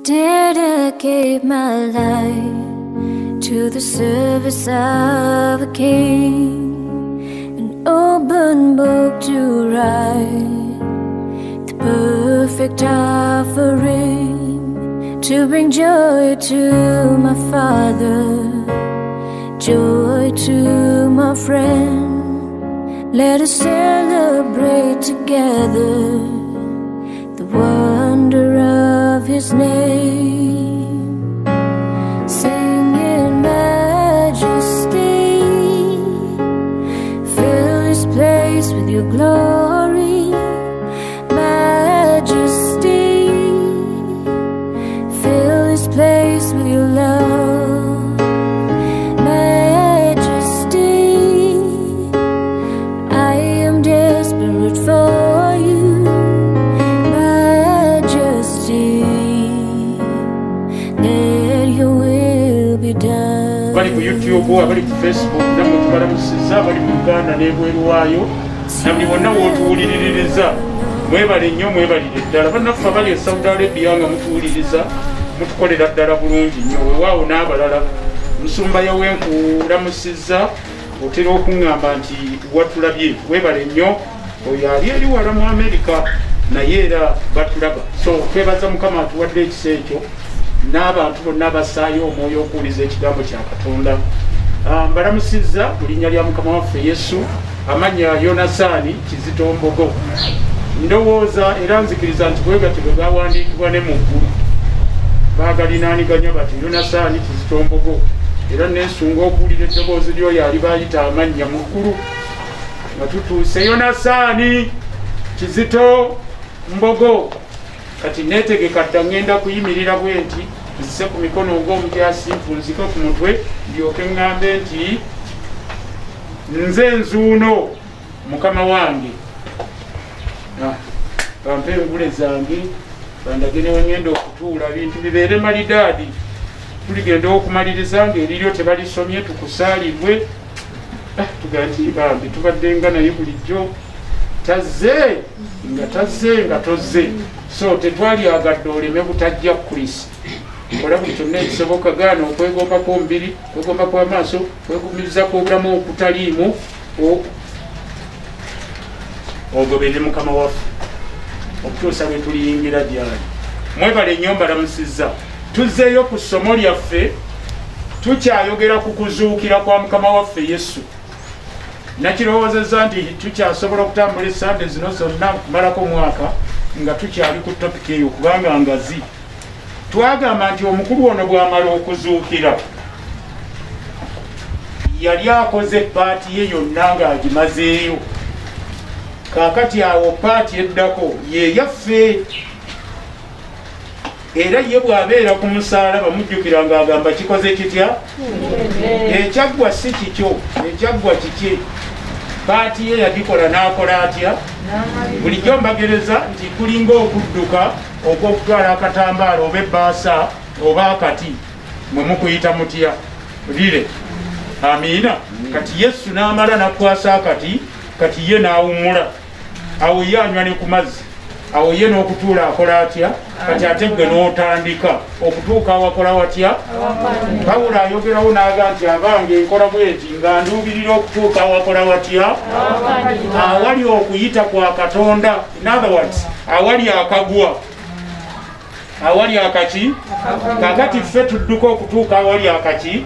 dedicate my life to the service of a king, an open book to write, the perfect offering, to bring joy to my Father, joy to my friend. Let us celebrate together the wonder of His name. Sing in majesty, fill this place with your glory. Majesty, fill this place with your love. Majesty, I am desperate for you. Bali ku YouTube, abali ku Facebook, namwe tubalamusiza, abali mu Uganda n'ebweru waayo, namwe bonna w'otuwuliririza, mwebale nnyo, mwebalire ddala. Bannaffe abali e Saudi Arabia nga mutuwuliriza, mutukolera ddala bulungi nnyo, weewaawo n'abalala. Musumba yawenkulamusizza, otera okuŋŋamba nti watulabye, weebale nnyo, oyo ali eri wala mu Amerika, naye era batulaba. So twebaza Mukama atuwadde ekisa ekyo, n'abantu bonna abasaayo omwoyo okuwuliza ekigambo kya Katonda. Mbalamusizza mu linnya lya Mukama waffe Yesu, amannya Yonasaani Kizito Mbogo. Ndowooza era nzikiriza nti bwe gatyo bwe gawandiikibwa ne mu ggulu baagalinaaniganya bati Yonasaani Kizito Mbogo, era neesunga okuwulira eddoboozi ly'oyo ali baayita amannya mu ggulu nga tutuuse Yonasaani Kizito Mbogo. Kati neetegeka dda ngenda kuyimirira bwe nti nzise ku mikono ng'omutyasi, nfunzike ku mutwe, ndyoke ŋŋambe nti nze nzuuno Mukama wange, bampe engule zange, bandage ne we ŋŋenda okutuula, bintu bibeere malidaadi. Tuligenda okumaliriza ng'eriryo tebalisomye, tukusaalirwe. Tugaa nti bambi tubadde nga naye bulijjo tazze nga tozze. So tetwali agadde oleme butajja Kristo. Kola buli kyonna ekisoboka, gaana okwegomba kw'omubiri, kwegomba kw'amaaso, kwegumiriza kw'obulamu okutaliimu, ogobere Mukama waffe okutuusa lwe tuliyingira gy'ali. Mwebale nnyo, mbalamusizza. Tuzzeeyo ku ssomo lyaffe, tukyayogera ku kuzuukira kwa Mukama waffe Yesu. Nakirowoozezza nti tukyasobola okutambula esande zino zonna kumalako omwaka nga tukyali ku topiki eyo kubanga ngazi. Twagamba nti omukulu ono bw'amala okuzuukira yali akoze paati ye yonna ng'agimazeeyo. Kaakati awo paati eddako ye yaffe, era ye bw'abeera ku musaalaba mujjukira ng'agamba kikoze kitya? Ekyaggwa si kikyo, ekyaggwa kiki? Paati ye yagikola n'akola atya? Bulijjo mbagereza nti kulinga okudduka okw'okutwala akatambaala oba ebbaasa oba akati, mwe mukuyita mutya? Lire. Amiina. Kati Yesu n'amala n'akwasa akati, kati ye n'awummula. Awo ye anywa ne ku mazzi, awo ye n'okutuula akola atya? Kati ate gwe n'otandika okutuuka awakola watya? Pawulo ayogerawo n'aga nti abange nkola bweti nga nduubirira okutuuka awakola watya? Awali okuyita kwa Katonda. In other words, awali akagwa, awali akaki? Kakati ffe tudduka okutuuka awali akaki?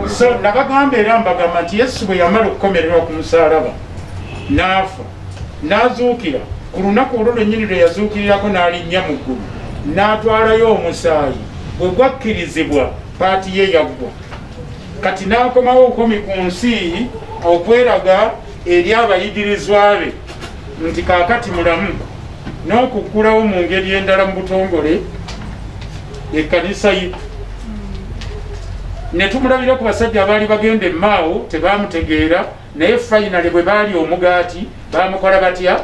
So nabagamba era mbagamba nti Yesu bwe yamala okukomererwa ku musaalaba n'afa n'azuukira, ku lunaku olwo lwennyini lwe yazuukirirako n'alinnya mu ggulu, n'atwalayo omusaayi bwe gwakkirizibwa, paati ye yaggwa. Kati n'akomawo obukomi ku nsi okweraga eri abayigirizwa be nti kaakati mulamu, n'okuggulawo mu ngeri endala mu butongole ekkanisa ye. Ne tumulabira ku basajja abaali bagenda emmaawo tebaamutegeera, naye fayinale bwe baali omugaati baamukola batya?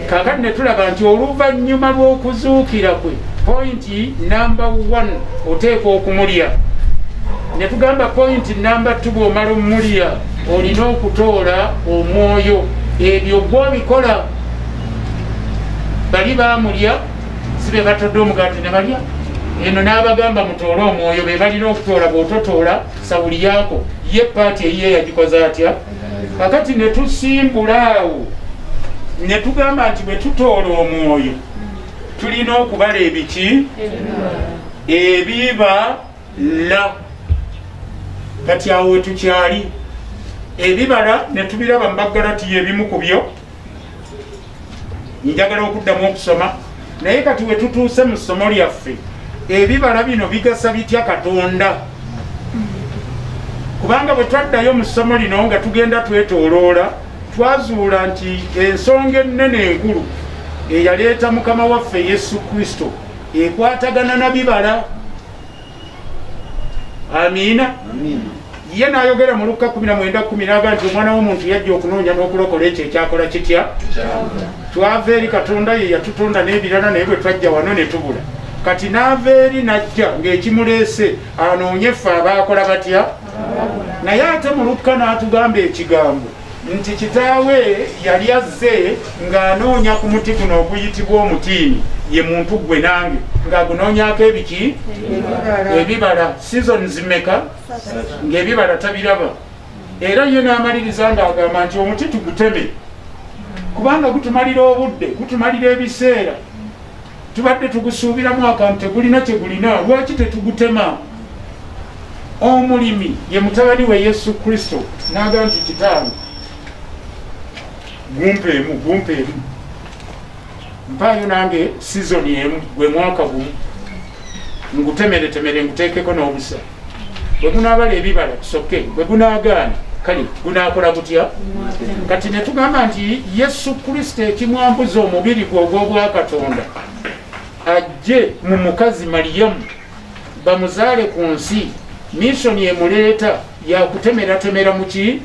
Kaakati ne tulaba nti oluvannyuma lw'okuzuukira kwe, pointi namba 1 oteeka okumulya. Ne tugamba pointi namba 2 bw'omala omulya olina okutoola omwoyo. Ebyo gw'obikola bali baamulya sibe batodde omugaati ne balya. eno n'abagamba mutoole omwoyo be balina okutoola bw'ototoola sawuli yaako ye paati eyiye yagikoze atya kakati ne tusimbula awo ne tugamba nti bwe tutoola omwoyo tulina okubala ebiki ebibala kati awo we tukyali ebibala ne tubiraba mu Bagalatiya ebimu ku byo njagala okuddamu okusoma naye kati we tutuuse mu ssomo lyaffe ebibala bino bigasa bitya Katonda kubanga bwe twaddayo mu ssomo lino nga tugenda twetooloola twazuula nti ensonga ennene enkulu eyaleeta mukama waffe Yesu Kristo ekwatagana na bibala. Amiina. Ye n'ayogera mu Luka 19:10 nti omwana w'omuntu yajja okunoonya n'okulokola ekyo ekyakola kitya twava eri Katonda ye yatutonda n'ebirala naye bwe twajja wano ne tubula kati n'ava eri najja ng'ekimuleese anoonye ffe abaakola batya naye ate mu Luka n'atugamba ekigambo nti kitaawe yali azze ng'anoonya ku muti guno oguyitibwa omutiini ye muntu gwe nange ng'agunoonyako ebiki ebibala seasons meka ng'ebibala tabiraba era ye n'amaliriza ng'agamba nti omuti tuguteme kubanga gutumalira obudde gutumalira ebiseera tubadde tugusuubiramu akantu tegulina kye gulina lwaki tetugutema. Omulimi ye mutabani we Yesu Kristo n'agamba nti kitaawe gumpeemu mpaayo nange sizoni emu gwe mwaka gumu ngutemeretemere nguteekeko n'obusa bwe gunaabala ebibala kisoke bwe gunaagaana kale gunaakola gutya kati ne tugamba nti Yesu Kristo ekimwambuza omubiri gwe ogw'obwakatonda ajje mu mukazi Mariyamu bamuzaale ku nsi misoni emuleeta yakutemeratemera muki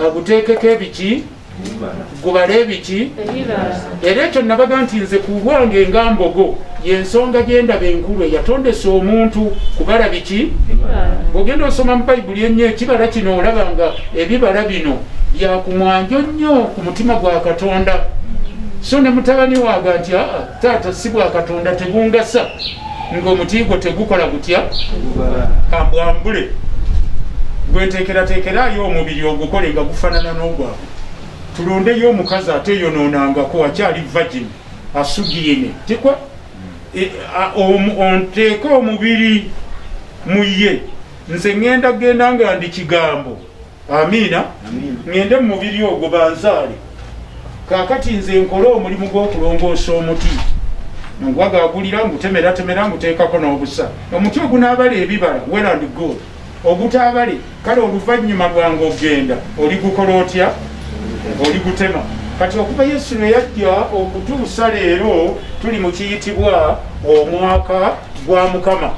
aguteekeko ebiki gubale ebiki era ekyo nabaga nti nze ku bwange nga Mbogo yensonga gyendaba enkulu eyatondesa omuntu kubala biki bw'ogenda osoma mu Bayibuli ennyo ekibala kino olaba nga ebibala bino byakumwanjo nnyo ku mutima gwa Katonda so ne mutabani waaga nti taata si bwa Katonda tegungasa ng'omuti gwo tegukola gutya kambwambule gwenteekerateekerayo omubiri ogukole nga gufaanana n'ogwabwe tulondeyo omukazi ate yonoonangako akyali virgin asugiine tikwa onteeke omubiri mu ye nze ŋŋenda genda nga ndi kigambo. Amiina. ŋŋende mu mubiri ogwo banzaale kaakati nze nkole omulimu gw'okulongoosa omuti ngwagaagulira ngutemeratemera nguteekako n'obusa omuti ogunaabala ebibala well and good ogutaabale kale oluvannyuma lwange ogenda oligukola otya oligutema kati okuva Yesu lwe yajja okutuusa leero tuli mu kiyitibwa omwaka gwa Mukama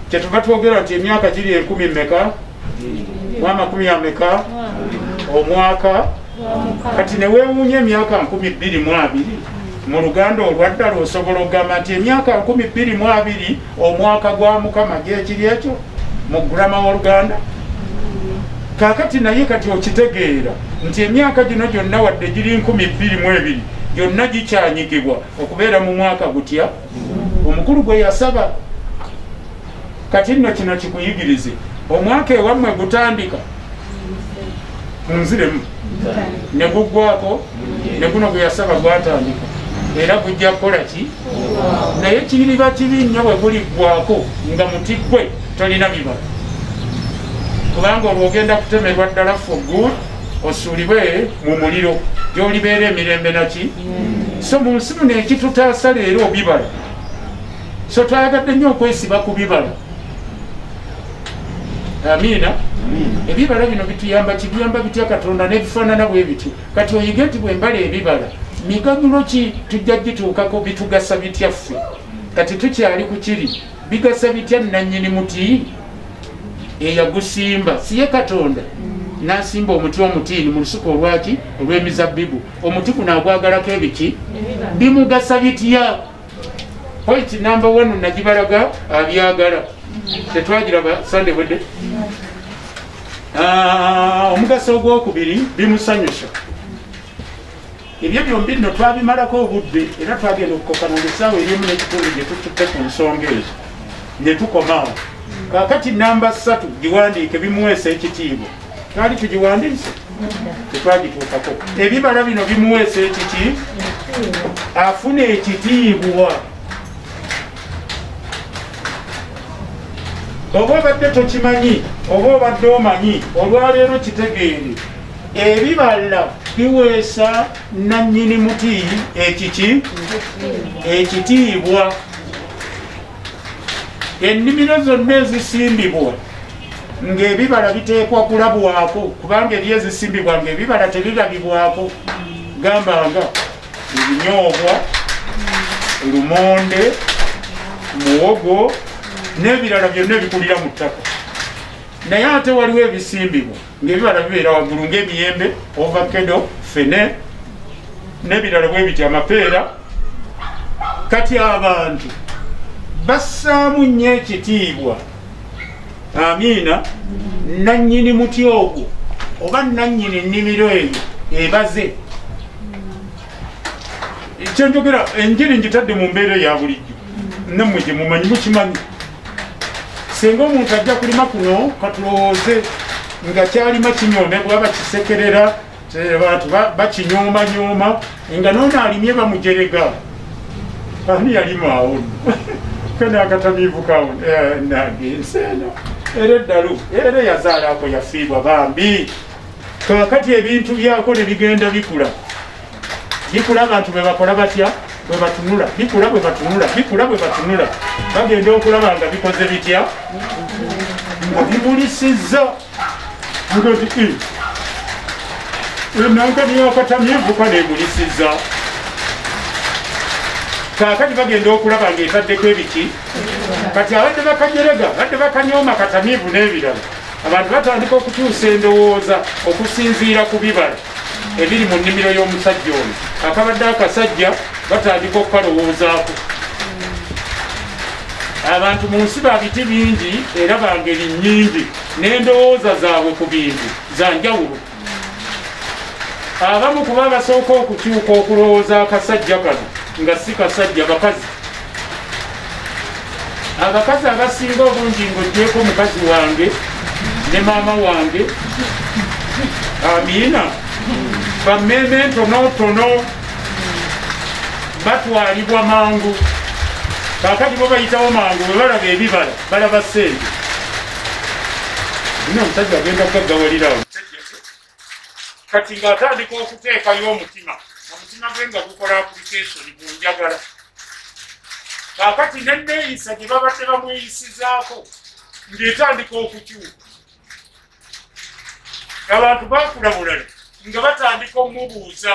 kyetuva twogera nti emyaka giri 10 meka mwamakumi ameka omwaka kati ne weewuunya emyaka 22 mu Luganda olwaddala osobola okugamba nti emyaka 22 omwaka gwa Mukama gyekiri ekyo mu gurama w'Oluganda kaakati naye kati okitegeera nti emyaka gino gyonna wadde giri 22 gyonna gikyanyigibwa okubeera mu mwaka gutya omukulu gwe yasaba kati nno kino kikuyigirize omwaka ewammwe gutandika munziremu ne guggwako ne guno gwe yasaba gwatandika era gujja kukola ki naye kiriba kibi nnyo bwe guliggwako nga muti gwe tolina bibala kubanga olwogenda kutemerwa ddala for good osuulibwe mu muliro gy'olibeera emirembe naki so mu nsi muno ekitutaasa leero bibala so twayagadde nnyo okwesiba ku bibala. Amiina. Ebibala bino bituyamba kibiyamba bitya Katonda n'ebifaanana bwe bityo kati oyige nti bwe mbala ebibala miganyulo ki tujja gituukako bitugasa bitya ffe kati tukyali ku kiri bigasa bitya nannyini muti eyagusimba siye Katonda n'asimba omuti omutiini mu lusuku olwaki olw'emizabbibu omuti guno agwagalako ebiki bimugasa bitya point number 1 nagibalaga abyagala tetwagiraba sande bwedde omugaso ogwokubiri bimusanyusa ebyo byombi nno twabimalako obudde era twagenda okukokananga essaawa erimu n'ekitundu gye tututte ku nsonga ezo ne tukomaawo. Kaakati namba 3 giwandiike bimuweesa ekitiibwa. Twali tugiwandiise tetwagituukako. Ebibala bino bimuweesa ekiti afuna ekitiibwa. Oba obadde tokimanyi oba obadde omanyi olwaleero kitegeere ebibala biweesa nannyini muti ekiki ekitiibwa. Ennimiro zonna ezisimbibwa ng'ebibala biteekwa kulabwako kubanga eri ezisimbibwa ng'ebibala tebirabibwako gambanga ebinyoobwa lumonde muwogo n'ebirala byonna ebikulira mu ttaka. Naye ate waliwo ebisimbibwa ng'ebibala bibeera waggulu ng'emiyembe ovakedo fene n'ebirala bwe biti amapeera. Kati abantu bassaamu nnyo ekitiibwa amiina nannyini muti ogwo oba nannyini nnimiro eyo ebaze. Kyenjogera enjiri njitadde mu mbeera ya bulijjo nammwe gye mumanyi mukimanyi. Singa omuntu ajja kulima kuno katulowooze nga kyalima kinyoomebwa bakisekerera abantu bakinyooma nga noono alimye bamujerega ani yalima awo kene akatamiivu kawo nagenze eno era eddalu era yazaalaako yafiibwa bambi. Kakati ebintu byako ne bigenda bikula abantu bwe bakola batya bwe batunula bikula bwe batunula bagenda okulaba nga bikoze bitya nga bimulisizza ngati enankani yakatamiivu kaneemulisizza. Kaakati bagenda okulaba ng'etaddeko ebiki kati abadde bakajerega badde bakanyooma katamiivu n'ebirala. Abantu batandika okukyusa endowooza okusinziira ku bibala ebiri mu nnimiro y'omusajja ono. Akabadde akasajja batandika okukalowoozaako. Abantu mu nsi ba biti bingi era bangeri nnyingi n'endowooza zaabwe ku bintu za njawulo. Abamu kuba basooka okukyuka okulowooza akasajja kano nga si kasajja bakazi. Abakazi abasinga obungi ng'oggyeko mukazi wange ne maama wange amiina bammeme ntonotono batwalibwa mangu. Kaakati bo bayitawo mangu bwe balaba ebibala balaba ssente. Nina omusajja agenda kugaggawalirawo kati ng'atandika okuteekayo omutima gwe nga gukola application gunjagala. Kaakati nenneeyisa gye babadde bamweyisizaako ng'etandika okukyuka. Abantu baakula bulala nga batandika okumubuuza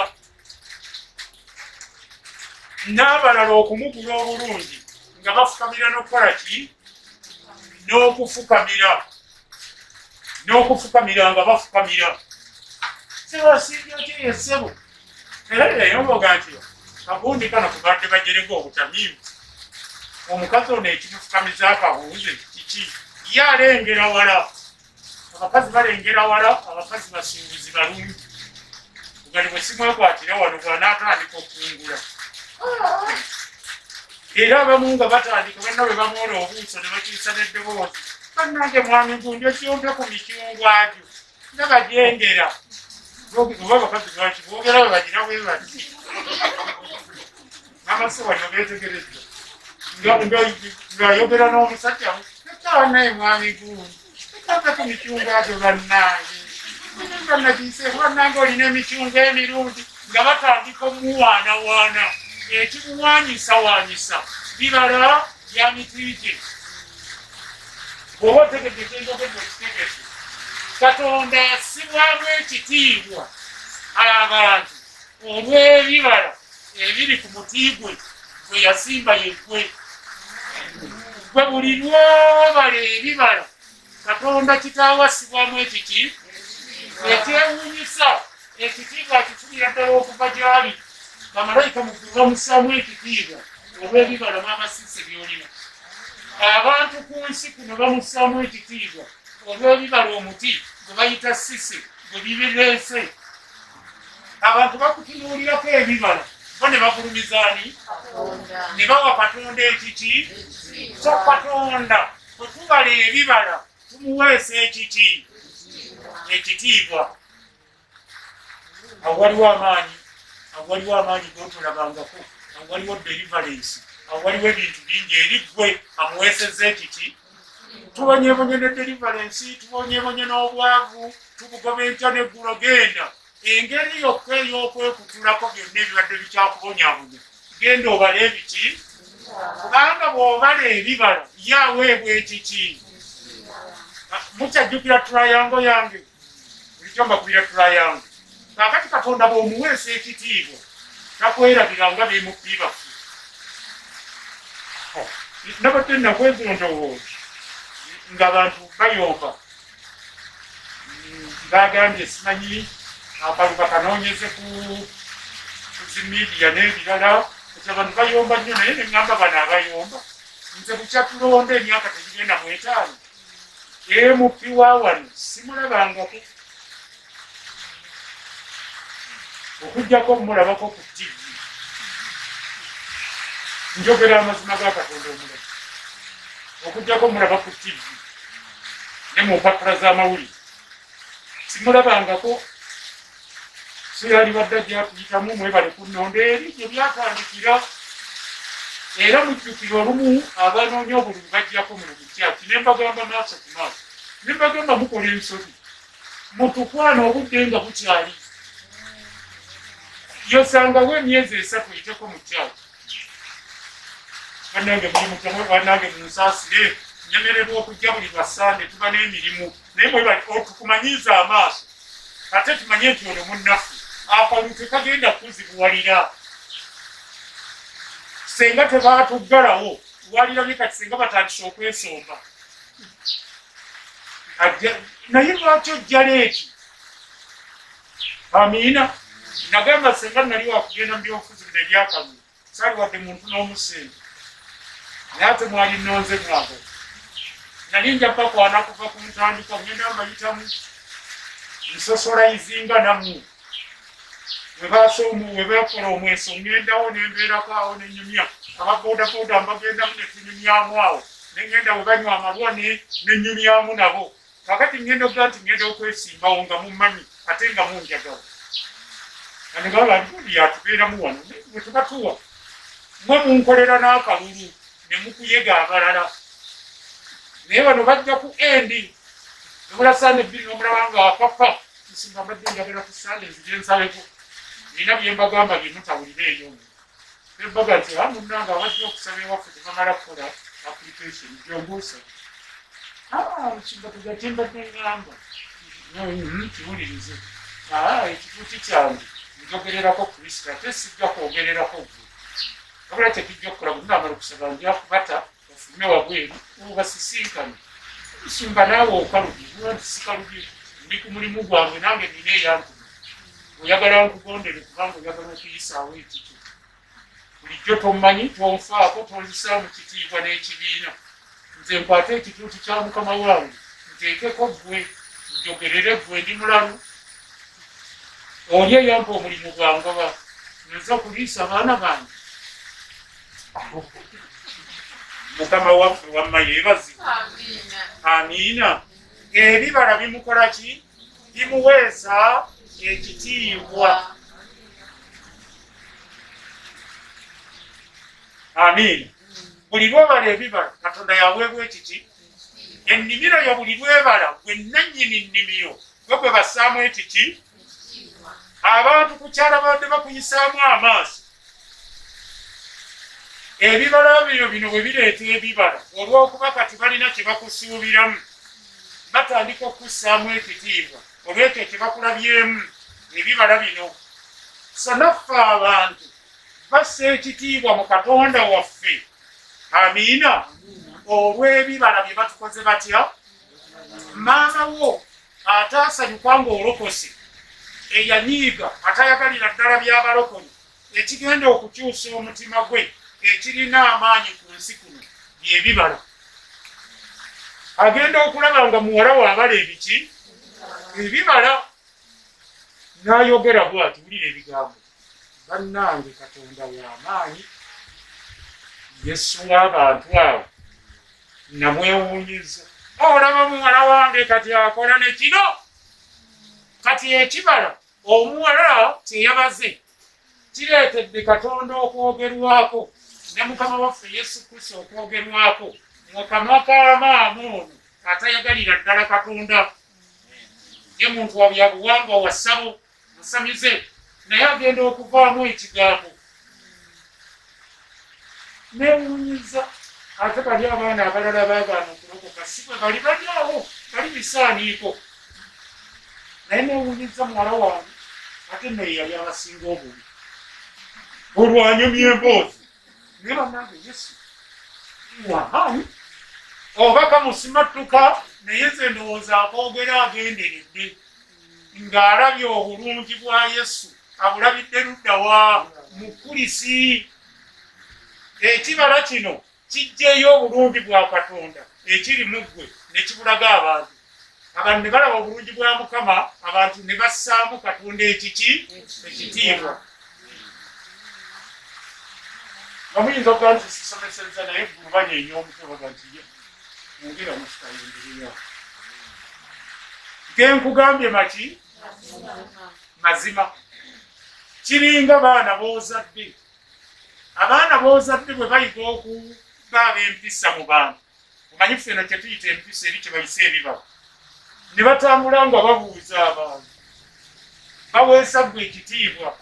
n'abalala okumugula obulungi nga bafukamira n'okukola ki n'okufukamira nga bafukamira. Sibasiibyo ki essebo yomboga nti kagundi kano kubadde bajerega obutamiivu. Omukazi ono ekimufukamiza akabuuze kiki ye alengera wala. Abakazi balengera wala, abakazi basinguzi balungi. Ngali bwe simwekwatira wano bw'anaatandika okungula. Era abamu nga batandika banna bwe bamwola obuuso ne bakiisa n'eddoboozi. Bannange mwami gundi okiyompe ku mikyungwa gyo nga bagyengera. Oba abakazi lwaki boogera bwe bagira bwe bati. N'amasiwa nno beetegerezza. Ng'ayogera n'omusajja we, naye mwami gundi. Ekyope ku mikyungwa gyo bannange. Bannagiise bannange olina emikyungwa emirungi nga batandika omuwaanawaana. Ekimuwaanyisa bibala bya miti gye. Bw'oba otegedde kyendogedde okitegedde. Katonda assibwamu ekitiibwa abantu olw'ebibala ebiri ku muti gwe gwe yasimba yeggwe. Gwe buli lwobala ebibala Katonda kitaawe assibwamu ekiti ekyewuunyisa. Ekitiibwa akifunira ddala okuva gy'ali. Bamalayika muggulu bamussaamu ekitiibwa olw'ebibala n'amasiise by'olina. Abantu ku nsi kuno bamussaamu ekitiibwa olw'ebibala omuti gwe bayita sise gwe bibireese. abantu bakutunuulirako ebibala bo ne bagulumizaani ne bawa Katonda ekiki so Katonda bwe tubala ebibala tumuweesa ekiki ekitiibwa. Awo waliwo amaanyi gotulabangako, awo waliwo deliverance, awo waliwo ebintu bingi eri gwe amuweesezza ekiki. Tubonyebonye ne deliverance, tubonyebonye n'obwavu, tubugoba enkya n'eggulo genda. Engeri yokka ey'okwekutulako byonna ebibadde bikyakubonyabonya genda obala ebiki, kubanga bw'obala ebibala yaweebwa ekiki. Mukyajjukira tulayango yange bulijjo mbakubira tulayango. Kaakati Katonda bw'omuweesa ekitiibwa takwerabiranga beemukbibafu. Nabadde nakwezo ndowooza ng'abantu bayomba bagambye simanyi akaluba kanoonyeze ku zimidiya n'ebirala eti abantu bayomba nnyo naye ne ŋŋamba bano abayomba nze bukyatulonda emyaka tegigenda mu etaano emupi wa wano simulabangako okuggyako mulabako ku TV. Njogera amazima ga Katonda omulamu okuggyako mulaba ku TV ne mu mpapula z'amawulire simulabangako. Siyali badde gyatuyitamu mwebale kunnonda eri gye byatandikira era mujjukira olumu abanoonya obululu bajjako mu bukyaki ne mbagamba maaso ku maaso ne mbagamba mukola ensobi mutukwana obudde nga bukyali yosangawo emyezi 3 yiteko mu kyaki. Bannange buli mutomo bannange munsaasire nyemererwa okujja buli lwasande tuba n'emirimu naye mwebale otukumanyiza amaaso ate tumanye nti ono munnafu akalulu tekagenda kuzibuwalira. Senga tebaatuggalawo walirabye kati senga batandise okwesomba naye lwaki ojja leeti. Amiina. Nagamba senga nali wakugenda mu byobufuzi bino ebyakalulu saali wadde muntu n'omusenga naye ate mwali nnonze mwago nali nja pakwana kuva ku ntandika ngenda mbayitamu nsosolayizinga nammwe webakola omweso ngendawo nembeerako awo nenyumya ababoodaboda mbagendamu netunyumyamu awo nengenda webanywa amalwa nenyumyamu nabo. Kakati ngenda okuga nti ngenda okwesimbawo nga mumanyi ate nga munjagala anegala ntuli yatubeeramu wano wetubatuwa mwe munkolera n'akalulu ne mukuyega abalala naye bano bajja ku endi nebula sande 2 n'omulaba nga wakapa nsimba mbadde njagala ku sande nzigensaleko nina byembagamba byemutawulira eyo embaga nti amunanga wajja okusaba ewaffe tebamala kukola application gyombuusa kimba tugatimbadde ngamba kiwulirize ekituuti kyange njogererako Kristo ate sijja kwogererako gwe wabula tekijja okukola bwe ngamala okusaba njakubata ofume wabweru obasisinkane nsumba naawe okalubi nti sikalubi ndi ku mulimu gwange nange nina eyantuma oyagala nkugondere kubanga oyagala okuyisaawo ekito bulijjo tomumanyi tonfaako tonzisaamu kitiibwa n'ekibiina nze nkwate ekituuti kya mukama wange nteekeko gwe njogerere gwe ndi mulalu oli eyampa omulimu gwangoba nza okuliisa abaana bange. Mukama waffe wamma yeebazibwe. Amiina. Ebibala bimukola ki? Bimuweesa ekitiibwa. Amiina. Buli lwebala ebibala Katonda yaweebwa ekiki? Ennimiro yo buli lwebala gwe nannyini nnimiro gwe bassaamu ekiki? Abantu kukyala badde bakuyisaamu amaaso. Ebibala bino bwe bireeta ebibala olw'okuba kati balina kye bakusuubiramu batandika okussaamu ekitiibwa olwekyo kye bakulabyemu ebibala bino. So naffe abantu bassa ekitiibwa mu Katonda waffe. Amiina. Olw'ebibala bye batukoze batya. Maama wo ataasanyuka ng'olokose eyanyiiga atayagalira ddala by'abalokole ekigenda okukyusa omutima gwe ekirina amaanyi ku nsi kuno byebibala. Agenda okulaba nga muwala waabala ebiki? Ebibala. n'ayogera bw'ati, wulira ebigambo, bannange Katonda w'amaanyi, Yesu w'abantu abo namwewuunyiza. Olaba muwala wange kati akola ne kino, kati ekibala omuwala kyeyabaze kireetedde Katonda okwogerwako ne Mukama waffe Yesu Kristo okwogerwako mu kamwa k'amaama ono atayagalira ddala Katonda. Ye muntu wa byabuwangwa wa ssabo musamize, naye agenda okuvaamu ekigambo newuunyiza. Ate bali abaana abalala baagaana okulokoka si bwe bali balyawo, bali bisaaniiko, naye newuunyiza muwala wange ate naye yali abasinga obubi olwanyumya emboozi. naye bannange Yesu wamaanyi oba kamusimattuka, naye nze ndowooza akoogera agenderedde ng'alabye obulungi bwa Yesu, abulabidde ludda wa mukulisi. Ekibala kino kijjeeyo obulungi bwa Katonda ekiri mu ggwe ne kibulaga abantu. Abantu ne balaba obulungi bwa Mukama, abantu ne bassaamu Katonda ekiki ekitiibwa. nga muyinza okuba nti sisomeseza naye eggulu banyeenya omutwe baga nti ye mwongera mukitayindirira. Genkugambye maki mazima. Kiringa baana boozadde. Abaana boozadde bwe bayiga okubaaba empisa mu bantu, omanyi ffeno kye tuyita empisa eri kye bayise ebibala, ne batambula nga babuuza abantu, baweesa ggwe ekitiibwa.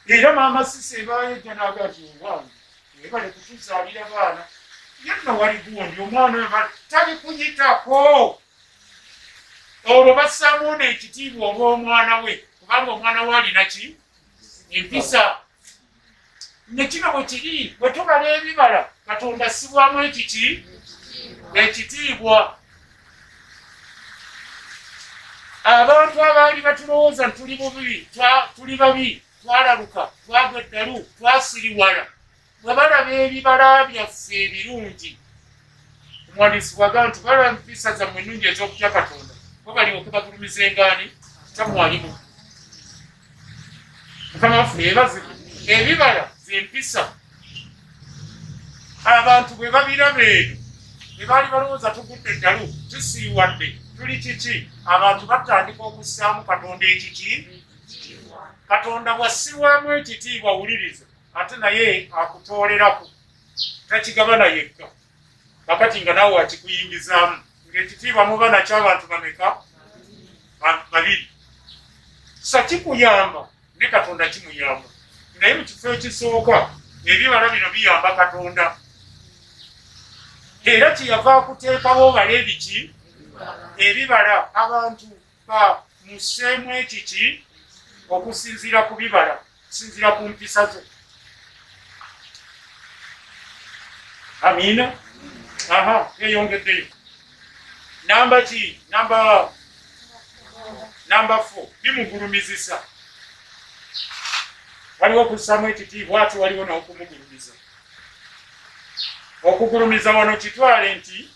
Era maama Sise baayejja n'agati obwange ebale kutuzaalira baana yenna wali gundi omwana oyo tali kuyitako. Olwo bassaamu n'ekitiibwa olw'omwana we, kubanga omwana we alina ki empisa. Ne kino bwe kiri, bwe tubala ebibala Katonda assibwamu ekiki ekitiibwa. Abantu abaali batulowooza nti tuli babi, twalaluka, twagwa eddalu, twasiriwala, bwe balaba ebibala byaffe ebirungi, omuwandiisi bwaga nti balaba empisa zammwe ennungi ez'okutya Katonda, bo balyoke bagulumiza engaani tamwalimu. Mukama waffe yeebaze. Ebibala z'empisa. Abantu bwe babiraba eno, bwe baali balowooza tugudde eddalu, tusiriwadde, tuli kiki, abantu batandika okussaamu Katonda ekiki. Katonda bwassibwamu ekitiibwa wuliriza, ate naye akutoolerako, takigabana yekka. Kakati nga naawe akikuyingizaamu, ng'ekitiibwa muba nakyo abantu bameka? Babiri. Sa kikuyamba ne Katonda kimuyamba. Naye mu kifo ekisooka ebibala bino biyamba Katonda. Era kyeyava akuteekawo bala ebiki ebibala, abantu bamusseemu ekiki okusinziira ku bibala, okusinziira ku mpisa zo. Amiina. Yeyongeddeyo. Namba ki? Namba 4 bimugulumizisa. Waliwo okussaamu ekitiibwa ate waliwo n'okumugulumiza. Okugulumiza wano kitwale nti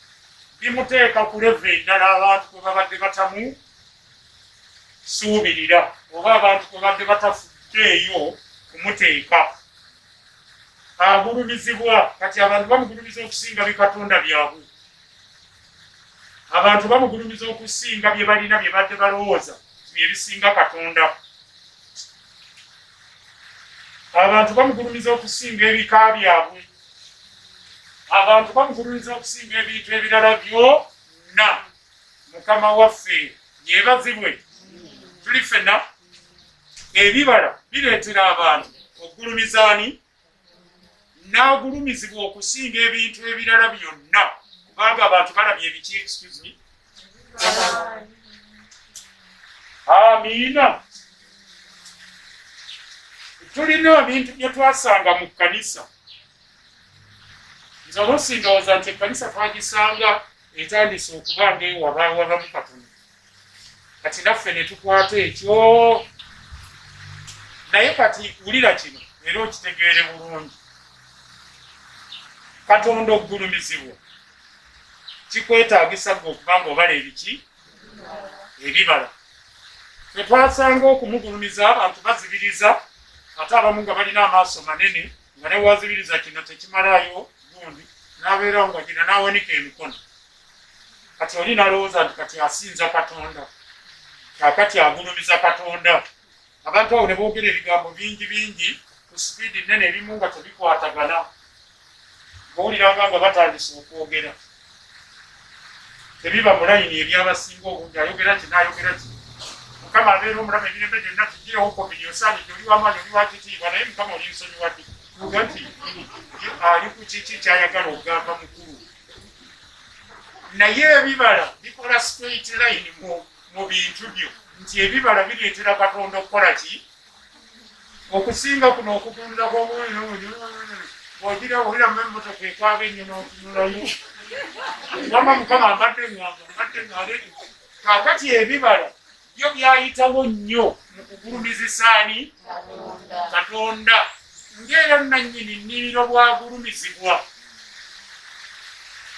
bimuteeka ku leva endala abantu kwe babadde batamu suubirira, oba abantu kwe babadde batafuddeeyo kumuteeka. Agulumizibwa. Kati abantu bamugulumiza okusinga bikatonda byabwe. Abantu bamugulumiza okusinga bye balina bye badde balowooza bye bisinga Katonda. Abantu bamugulumiza okusinga ebika byabwe. Abantu bamugulumiza okusinga ebintu ebirala byonna. Mukama waffe yeebazibwe. Tuli ffenna ebibala bireetera abantu okugulumizaani n'agulumizibwa okusinga ebintu ebirala byonna, kubanga abantu balabye ebiki. Excuse me. Amiina. Tulina ebintu bye twasanga mu kkanisa. Nze oluusi ndowooza nti ekkanisa twagisanga etandise okuba ng'ewabamu Katonda. Kati naffe ne tukwata ekyo. Naye kati wulira kino era okitegeere bulungi. Katonda okugulumizibwa kikwetaagisa gwe okuba ng'obala ebiki ebibala. Twasanga okumugulumiza abantu bazibiriza ate abamu nga balina amaaso manene nga ne wazibiriza kino tekimalayo gundi n'abeerawo nga gina n'awanika emikono kati oli nalowooza nti kati asinza Katonda kakati agulumiza Katonda. Abantu awo ne boogera ebigambo bingi bingi ku sipiidi nnene ebimu nga tebikwatagana bowuliranga nga batandise okwogera tebiba mu layini ebyabasinga obungi ayogera ki n'ayogera ki. Mukama abeera omulamu emirembe gyonna tugirewo komini osaanidde oli wamaanyi oli wakitiibwa naye Mukama oli nsonyiwadde uga nti ali ku kiki kyayagala okugamba mukulu. Naye ebibala bikola straight line mu bintu byo nti ebibala bireetera Katonda okukola ki okusinga kuno okugunda ogira oliramu emmotoka ekwaba ennyo n'otunulayo wama Mukama mbadde ng'ale kaakati ebibala byo byayitawo nnyo mu kugulumizisaani Katonda ng'era nannyini nnimiro bwagulumizibwa.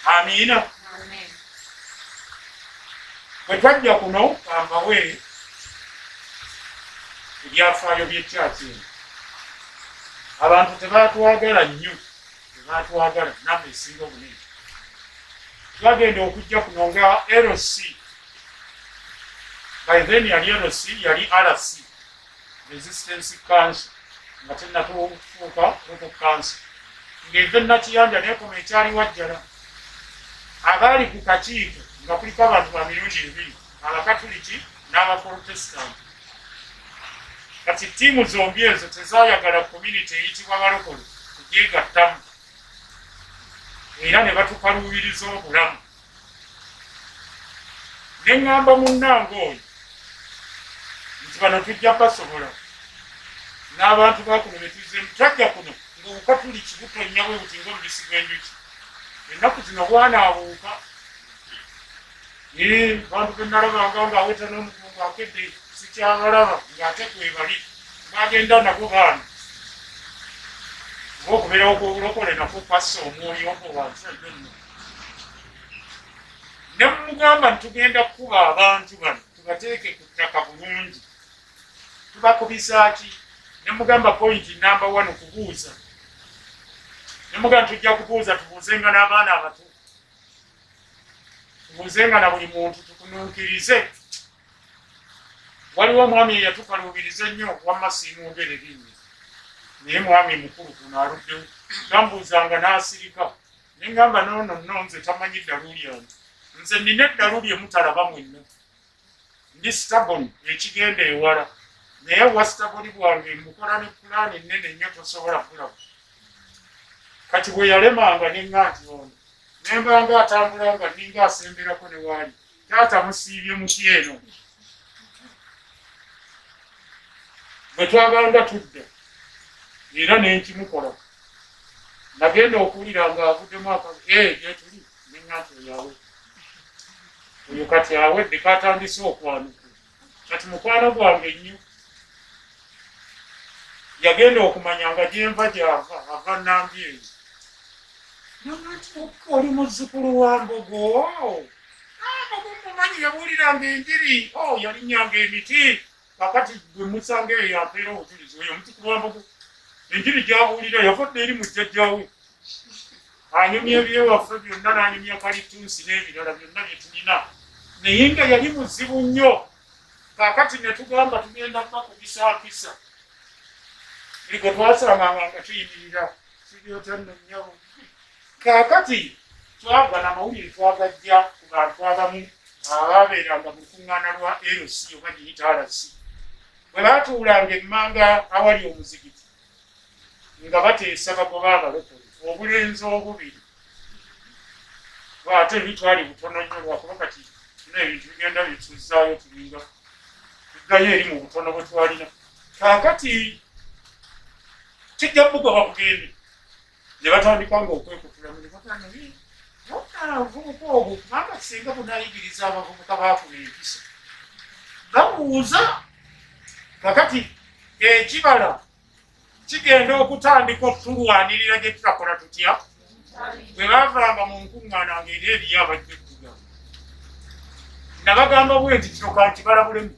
Amiina. Bwe twajja kuno ambawe ebyafaayo by'ekyaki eno abantu tebaatwagala nnyo tebaatwagala namba esinga obunene. Twagenda okujja kuno nga LC by then yali LC yali RC Resistance Council nga tennatufuuka local council ng'eva Nakiyanja n'ekoma ekyali Wajjala abaali ku kakiiko nga kuliko abantu ba mirundi ebiri abakatuliki n'abaprotestant. Kati ttiimu zombi ezo tezaayagala community eyitibwa balokole kugyegattamu era ne batukaluubiriza obulamu. Ne ŋŋamba munnange oyo nti bano tujja basobola n'abantu bakuno betuzemu twajja kuno ng'obukatuliki butonnya bwe buti ng'omubisi gw'enjuki ennaku zino bwanaabuuka bantu benalabanga ng'aweta n'omukungu akedde sikyabalaba ng'ate kwebali bagenda nabo baana ng'okubeerawo kw'obulokole nakwo kwassa omwoyo ogwo wansi nnyo. Ne mugamba nti tugenda kukuba abantu bano tubateeke ku ttaka bulungi tubakubisaaki. Ne mugamba pointi namba 1 kubuuza. Ne mugamba tujja kubuuza tubuuzenga n'abaana abato tubuuzenga na buli muntu tukunuukirize. Waliwo omwami eyatukaluubiriza ennyo wamasiimu ngere bingi naye mwami mukulu kuno aluddewo gambuuzanga n'asirika ne ngamba noono nze tamanyi ddaluuli yange nze nina eddaluuli emutalaba mwenna ndi staboni ekigenda ewala naye wa staboni bwange mukola ne pulaani ennene nnyo tosobola kulaba. Kati bwe yalemanga nenga nti ono nembanga atambulanga ninga asemberako ne waali taata musiibye muki eno. Bwe twaganda tudda era nenkimukola nagenda okuwulira ng'avuddemu gyetuli nenga nti oyawe oyo kati awedde katandise okwanuka. Kati mukwano gwange nnyo yagenda okumanya nga gyenva gyava ava Nambi eyo nti oli muzzukulu wa Mbogo mumanyi yabuuliranga enjiri yalinnyanga emiti kakati gwe musanga eyo yampeera obujulizi oyo omutukulu wa Mbogo enjiri gyabuulira yavudde eri mu jjajjawe anyumya ebyewaffe byonna n'anyumya kalitunsi n'ebirala byonna bye tulina naye nga yali muzibu nnyo. Kakati ne tugamba tugenda bakubisaapisa buli gwe twasanganga nga tuyimirira siryotano nnyabo. Kakati twagana amawulire twagajja ku bantu abamu abaabeeranga mu lukuŋŋaana lwa LC oba giyita RC bwe baatuulanga emmanga awali omuzigiti nga bateesa bagoba abalokole obulenzi obubiri ate ebitwali butono nnyo lwakuba kati n'ebintu bigenda bituzaayo tulinga tuddayo eri mu butono bwe twalina. Kaakati kijja bugoba bugende ne batandikanga okwekutulamu ne bagamba obuvubuka obwo kubanga singa bunaayigiriza abavubuka baafuna empisa babuuza. Kakati ekibala kigenda okutandika okutulwanirira gye tutakola tutya bwe baavanga mu nkuŋŋaana ng'era eriyo abajja okutugamba nabagamba bwe nti kino kankibala bulemu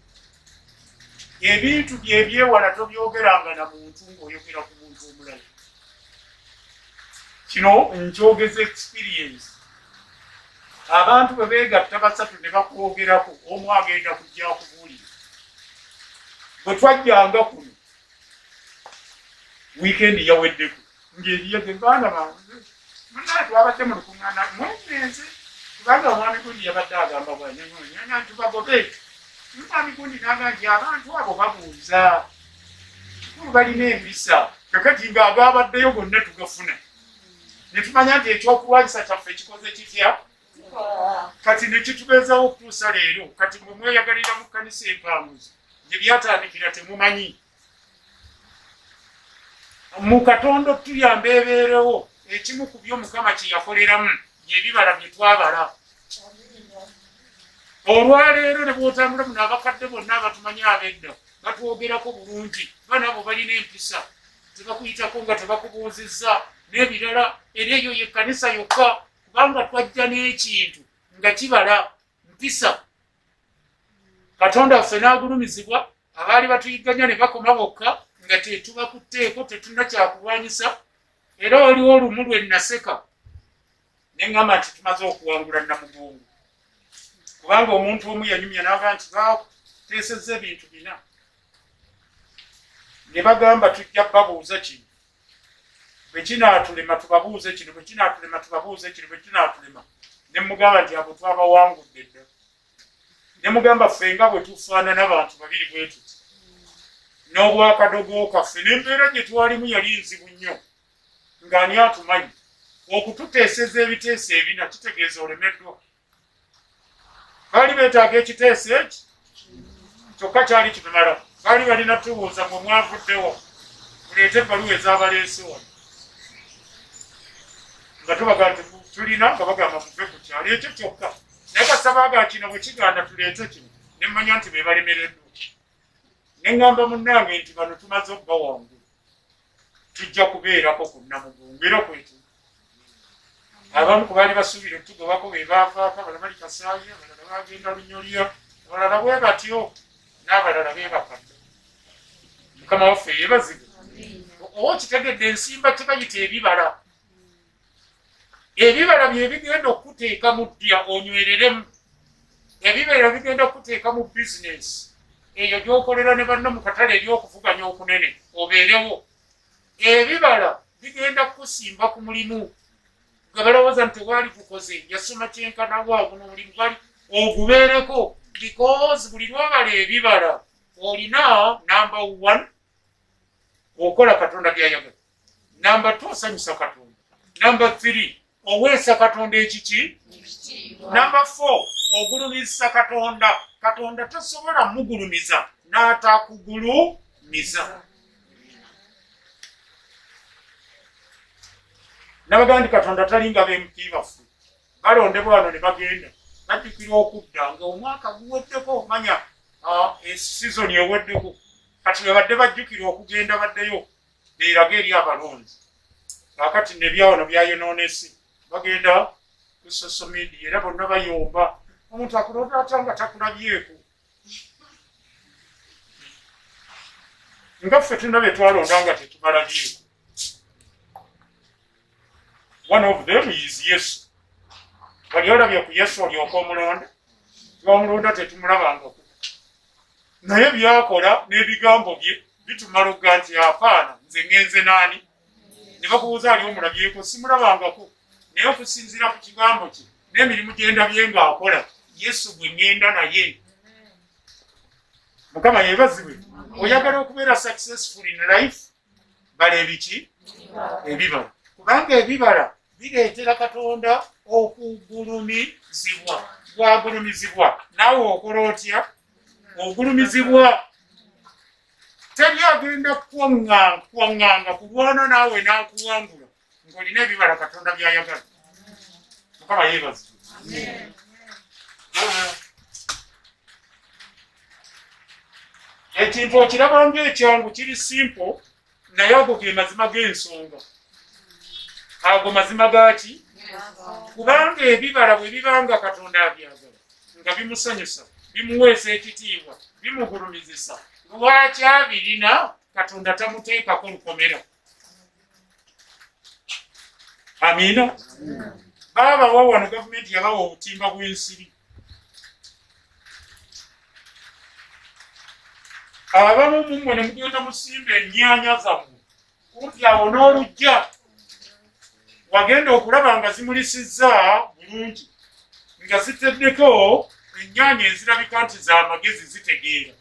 ebintu byebyewala tobyogeranga na muntu ng'oyogera ku muntu omulala. Kino nkyogeza experience. Abantu bwe beegatta basatu ne bakwogerako, omu agenda kujja kubuulira. Bwe twajjanga kuno wiikendi yaweddeko ng'eriyege baana bange munnaye twabadde mu lukuŋŋaana mwenyeze kubanga omwami gundi yabadde agamba bwanyanya ntubagobe. Omwami gundi n'agamba nti abantu abo babuuza balina empisa kakati ng'agaabaddeyo gonna tugafuna ne tumanya nti ekyokulwanyisa kyaffe ekikoze kitya kati ne kitubeezawo okutuusa leero. Kati mwe mweyagalira mu kkanisa empanguzi gye byatandikira temumanyi. Mu Katonda okutuyamba ebeerewo ekimu ku byo Mukama kye yakoleramu byebibala bye twabala. Olwaleero ne bw'otambula muno abakadde bonna abatumanyi ab'edda batwogerako bulungi. Baana abo balina empisa tebakuyitako nga tebakubuuzizza n'ebirala. Era eyo ye kkanisa yokka kubanga twajja n'ekintu nga kibala mpisa. Katonda waffe n'agulumizibwa, abaali batuyigganya ne bakoma bokka nga tetubakutteeko tetulina kyakulwanyisa. Era waliwo olumu lwe naseka ne ŋŋamba nti tumaze okuwangula Namugongo kubanga omuntu omu yanyumya n'aga nti bateesezza ebintu bina ne bagamba tujja babuuza kino bwe kinaatulema tubabuuze kino bwe kinaatulema tubabuuze kino bwe kinaatulema. Ne mugamba nti abo twabawangudde dda. Ne mugamba ffe nga bwe tufaanana abantu babiri bwe tuti n'obwakadogo kaffe n'embeera gye twalimu yali nzibu nnyo ng'ani atumanyi. Okututeeseza ebiteeso ebina kitegeeza olemeddwa. Baali beetaaga ekiteeso eki kyokka kyali kitumala. Baali balina tubuuza mwe mwavuddewo muleete ebbaluwa ez'abaleese wano nga tubaga nti tulina nga bagamba muve ku kyalo ekyo kyokka. Naye kasabaaga kino bwe kigaana tuleete kino ne mmanya nti be balemereddwa. Ne ŋŋamba munnange nti bano tumaze obbawangula tujja kubeerako ku Namugongo era kwetu. Abamu ku baali basuubira okutugobako be baavaako, abalala bali Kasaayi, abalala bagenda Lunyolya, abalala bwe batyo n'abalala beebakadde. Mukama waffe yeebazibwe. Oba kitegedde ensimba tebayita ebibala. Ebibala bye bigenda okuteeka mu ddya onywereremu. Ebibala bigenda okuteeka mu bizinesi eyo gy'okolera ne banno mu katale ery'okuvuganya okunene obeerewo. Ebibala bigenda kukusimba ku mulimu nga balowooza nti waali gukoze yasoma kyenkana waaguno omulimu gwali ogubeereko because buli lwabala ebibala olina number 1 okola Katonda byayagala, number 2 osanyusa Katonda, number 3 oweesa Katonda ekiki, number 4 ogulumizisa Katonda. Katonda tasobola mugulumiza n'atakugulumiza. Nabagamba nti Katonda talinga bemuti baffe balondebwa wano ne bagenda bajjukira okudda nga omwaka guweddeko manya esizoni eweddeko. Kati bwe badde bajjukira okugenda baddeyo beeraga eri abalonzi. Kaakati ne byawano byayonoonese bagenda ku social media era bonna bayomba. Omuntu akulonda ata nga takulabyeko. Nga ffe tulina be twalonda nga tetumalabyeko. One of them is Yesu. Wali olabye ku Yesu olyoka omulonda? Twamulonda tetumulabangako. Naye byakola n'ebigambo bye bitumala okuga nti afaana nze ngenze naani? Ne bakubuuza ali omulabyeko simulabangako. Naye okusinziira ku kigambo kye n'emirimu gye ndabye ng'akola Yesu gwe ngenda naye. Mukama yeebazibwe. Oyagala okubeera successful in life bala ebiki? Ebibala. Kubanga ebibala bireetera Katonda okugulumizibwa. Bwagulumizibwa naawe okola otya? Ogulumizibwa. Teri agenda kuwaŋŋanga kulwana naawe n'akuwangula ng'olina ebibala Katonda by'ayagala. Mukama yeebazibwe. Ekintu okiraba ng'ekyangu kiri simple naye ago ge mazima g'ensonga. Ago mazima gaaki? Kubanga ebibala bwe bibanga Katonda abyagala nga bimusanyusa, bimuweesa ekitiibwa, bimugulumizisa, lwakyabirina katonda tamuteekako lukomera. Amiina. Babawa wano gavumenti yabawa obutimba bw'ensiri. Abamu mumwe ne mugenda musimba ennyaanya zammwe kumpi awo n'olujja wagenda okulaba nga zimulisizza bulungi nga ziteddeko ennyaanya ezirabika nti z'amagezi zitegeera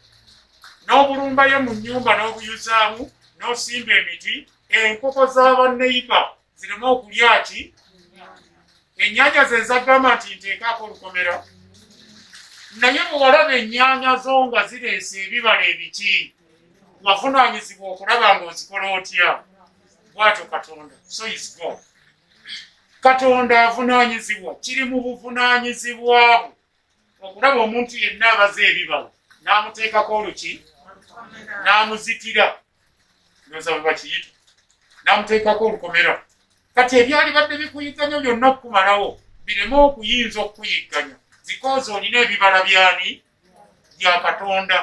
n'obulumbayo mu nnyumba n'obuyuzaamu n'osimba emiti enkoko z'abanneyiba zireme okulya ki ennyaanya ze zagamba nti nteekako olukomera. Naye bw'olaba ennyaanya zo nga zireese ebibala ebiki wavunaanyizibwa okulaba ng'ozikola otya. Bw'atyo Katonda. So is God. Katonda avunaanyizibwa kiri mu buvunaanyizibwa bwe okulaba omuntu yenna abaze ebibala n'amuteekako oluki n'amuzitira ndoza bwe bakiyita n'amuteekako olukomera. Kati ebyali badde bikuyigganya byonna okukumalawo bireme okuyinza okukuyigganya zikoze olina ebibala byani bya Katonda.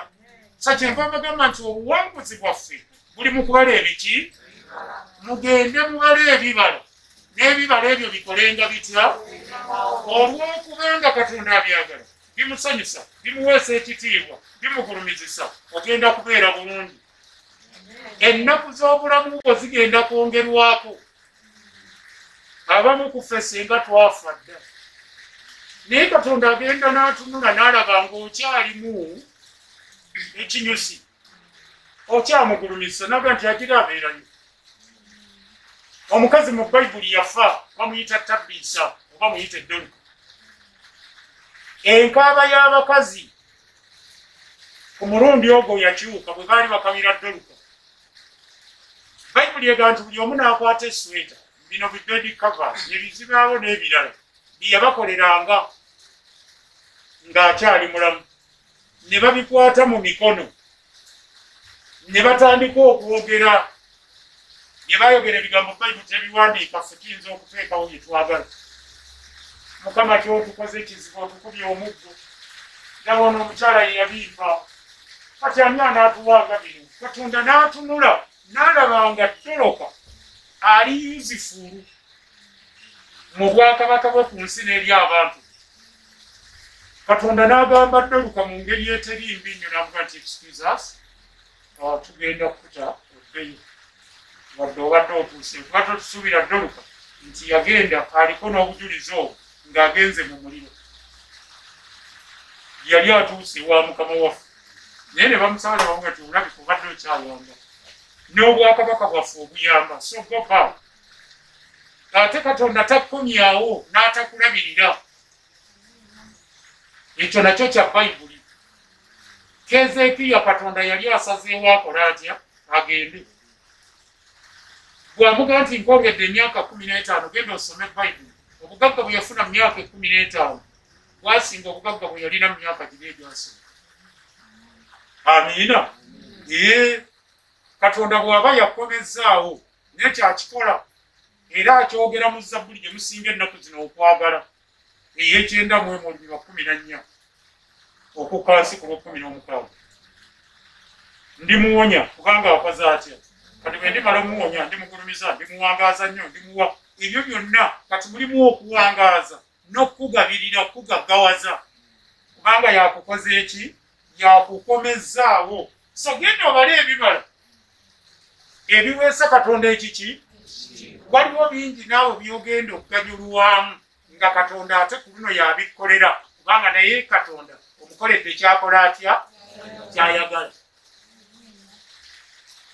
Sa kyenva bagamba nti obuwanguzi bwaffe buli mu kubala ebiki mugende mubala ebibala n'ebibala ebyo bikolenga bitya olw'okubanga Katonda abyagala bimusanyusa bimuweesa ekitiibwa bimugulumizisa ogenda kubeera bulungi. Ennaku z'obulamu bwo zigenda kwongerwako. Abamu ku ffe singa twafa dda naye Katonda agenda n'atunula n'alaba ng'okyalimu ekinyusi okyamugulumisa naga nti agira abeerayo. Omukazi mu Bayibuli yafa bamuyita Tabbiisa oba muyita Dorika. Enkaaba y'abakazi ku mulundi ogwo yakyuka bwe baali bakabira Dorika. Bayibuli egamba nti buli omu n'akwata esweta bino bibedi covers ebizibaawo n'ebirala byeyabakoleranga ng'akyali mulamu ne babikwata mu mikono ne batandika okwogera bye baayogera ebigambo Bayibuli tebiwandiika ffe tuyinza okuteekawo bye twagala. Mukama kyotukoze ekizibu otukubye omuggo nawono omukyala ye yabimpa kati ani anaatuwanga bino. Katonda n'atunula n'alaba nga Doroka ali yuzifuulu mu bwakabaka bwe ku nsi n'eri abantu. Katonda n'agamba Doroka mu ngeri eterimbi nnyo n'avuga nti excuse us tugenda kukuta oddeyo wadde obadde otuuse kuba totusuubira Doroka nti yagenda aliko n'obujulizi obwo ng'agenze mu muliro yali atuuse wa mukama waffe naye ne bamusaba ne bamuga nti olabika obadde okyayamba n'obwakabaka bwaffe obuyamba so go back. Ate Katonda takkomyawo n'atakulabirira. Ekyo nakyo kya Bayibuli. Keezeekiya Katonda yali asazeewo akola atya agende bw'amuga nti nkwogedde emyaka 15 genda osome Bayibuli. Obugagga bwe yafuna mu myaka 15 bwasinga obugagga bwe yalina mu myaka giri egyasooka. Amiina. Katonda bw'aba yakomezzaawo naye kyakikola era akyogera mu Zabbuli gye musinga ennaku zino okwagala ey'Ekyenda-14 okukkansi ku lw'16. Ndimuwonya kubanga akoze atya. Kati bwe ndimala omuwonya ndimugulumiza ndimuwangaaza nnyo ndimuwa ebyo byonna. Kati mulimu okuwangaaza n'okugabirira okugaggawaza kubanga yakukoze eki yakukomezzaawo. So genda obale ebibala ebiweesa Katonda ekiki waliwo bingi naawe byogenda okuganyulwamu nga Katonda ate ku luno yabikolera kubanga naye Katonda omukoledde kyakola atya kyayagala.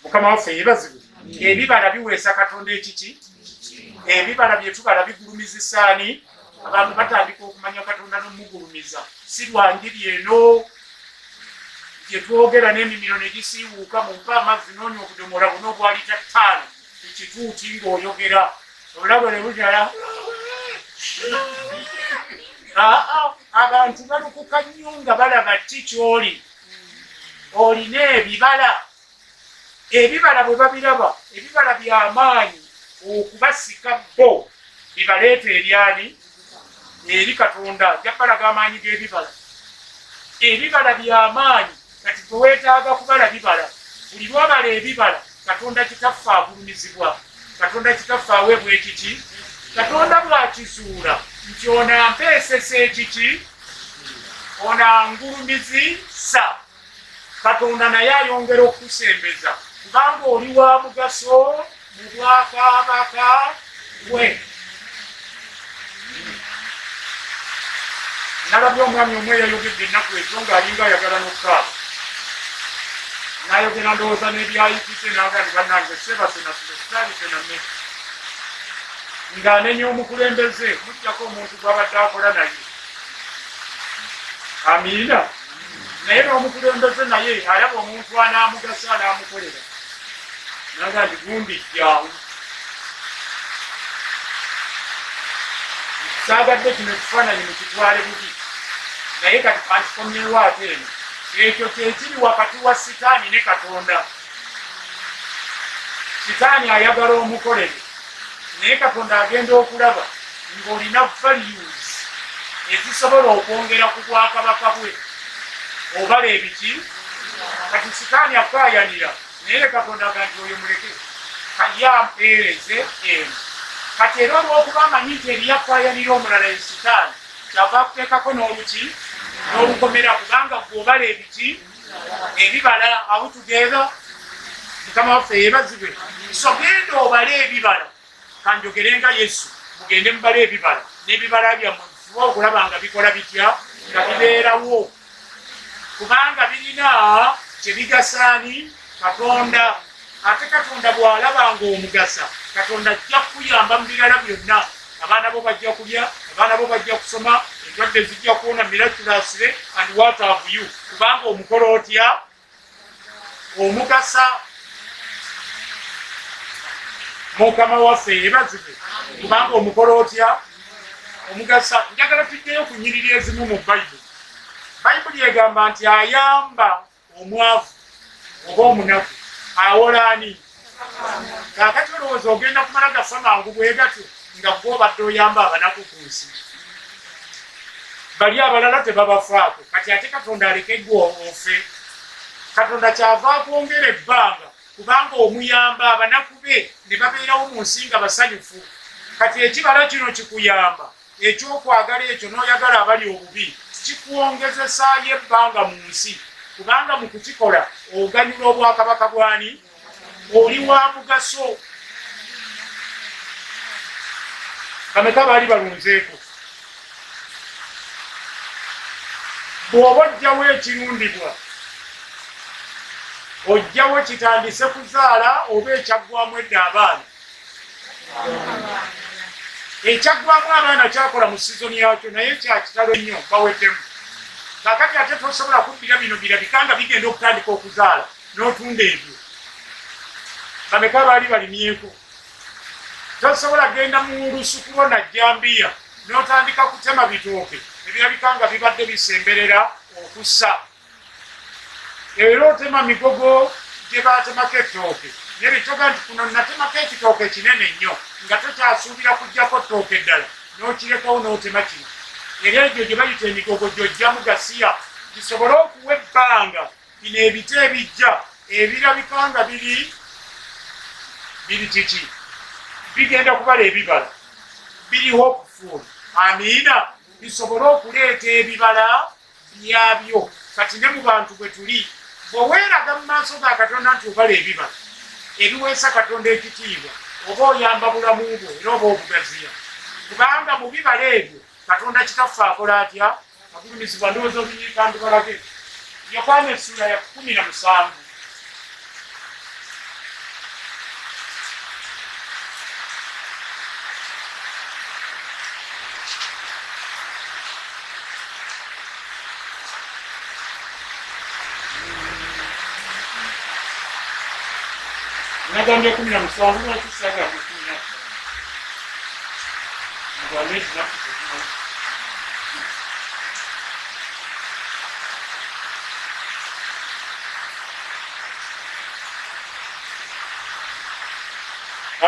Mukama waffe yeebazibwe. Ebibala biweesa Katonda ekiki ebibala bye tubala bigulumizisaani abantu batandika okumanya Katonda n'omugulumiza si lwanjiri eno gye twogera n'emimiro ne gisiiwuuka mu mpa amazzi noonya obudomola buno obwali ta 5 ekituuti ng'oyogera olaba ne bujala abantu balukuka nnyo nga balaba ki ky'oli olina ebibala. Ebibala bwe babiraba ebibala by'amaanyi okubasika bo bibaleeta eryani eri Katonda. Jabbalaga amaanyi g'ebibala. Ebibala by'amaanyi kati tewetaaga kubala bibala buli lwabala ebibala katonda kitaffe agulumizibwa katonda kitaffe aweebwa ekiki katonda bwakizuula nti ono ampeesesa ekiki ono angulumizisa katonda naye ayongera okukusembeza kubanga oli wa mugaso mu bwakabaka bwe nalabye omwami omwe yayogedde ennaku ezo ng'alinga ayagala n'okukaaba nayogera ndowooza n'ebyayitise naga ni bannange sebasenasitaalisename ng'anenya omukulembeze mujjako omuntu gw'abadde akola naye amiina naye n'omukulembeze naye alaba omuntu anaamugasa anaamukolera naga nti gumbijjangu saagadde kino ekifaananyi mukitwale bubi naye kati kantikomyewo ate eno ekyo kyekiri wakati wa sitaani ne katonda sitaani ayagala omukolere naye katonda agenda okulaba ng'olina values ezisobola okwongera ku bwakabaka bwe obala ebiki kati sitaani akaayanira naye katonda aga nti oyo muleke yampeereze eno kati era olw'okuba amanyi nti eriyakaayanira omulala ye sitaani kyava akuteekako n'oluki n'olukomera kubanga gwobala ebiki ebibala awutugeera mukama waffe yeebazibwe so genda obale ebibala kanjogere nga yesu mugende mubale ebibala n'ebibala byammwe fuba okulaba nga bikola bitya nga bibeerawo kubanga birina kyebigasaani katonda ate katonda bw'alaba nga omugasa katonda ajja kukuyamba mu birala byonna abaana bo bajja kulya abaana bo bajja kusoma endwadde zijja kuwona miraculasire and what have you kubanga omukola otya omugasa mukama waffe yeebazibwe kubanga omukola otya omugasa njagala tujjeyo ku nnyiriri ezimu mu bayibuli bayibuli egamba nti ayamba omwavu oba omunaku awola ani kaakati olowooza ogenda kumala gafa mangu bwe gatyo nga gwobadde oyamba abanaku ku nsi bali abalala tebabafaako kati ate katonda alekeddwa ofe katonda kyava akwongera ebbanga kubanga omuyamba abanaku be ne babeerawo mu nsi nga basanyufu kati ekibala kino kikuyamba ekyokwagala ekyo n'oyagala abali obubi kikwongezesaayo ebbanga mu nsi kubanga mu kukikola oganyula obwakabaka bwani oli wa mugaso kameka baali balunzeeko bw'oba ojjawo ekirundibwa ojjawo kitandise kuzaala oba ekyaggwamu edda abaana ekyaggwamu abaana kyakola mu sizoni yakyo naye kyakitalo nnyo baweddemu kakati ate tosobola kubbira bino birabika nga bigenda okutandika okuzaala n'otunda ebyo kameka baali balimyeko tosobola genda mu lusukulo najjambiya n'otandika kutema bitooke ebirabika nga bibadde bisemberera okussa era otema migogo gye baatemako ettooke naye bitoga nti kuno natemako ekitooke kinene nnyo nga tokyasuubira kujjako ttooke eddala n'okirekawo n'otema kino era egyo gye bayita emigogo gyojjamu gasiya gisobole okuwa ebbanga bino ebito ebijja ebirabika nga biri kiki bigenda kubala ebibala biri hopeful amiina bisobole okuleeta ebibala byabyo kati ne mu bantu bwe tuli bweweeraga mu maaso ga katonda nti obala ebibala ebiweesa katonda ekitiibwa oba oyamba bulamu bwo era oba obugaziya kubanga mu bibala ebyo katonda kitaffe akola atya agulumizibwa ndowooza obinyiika mbibalage Yokaana essula ya 17 nagambye 17 nakisaga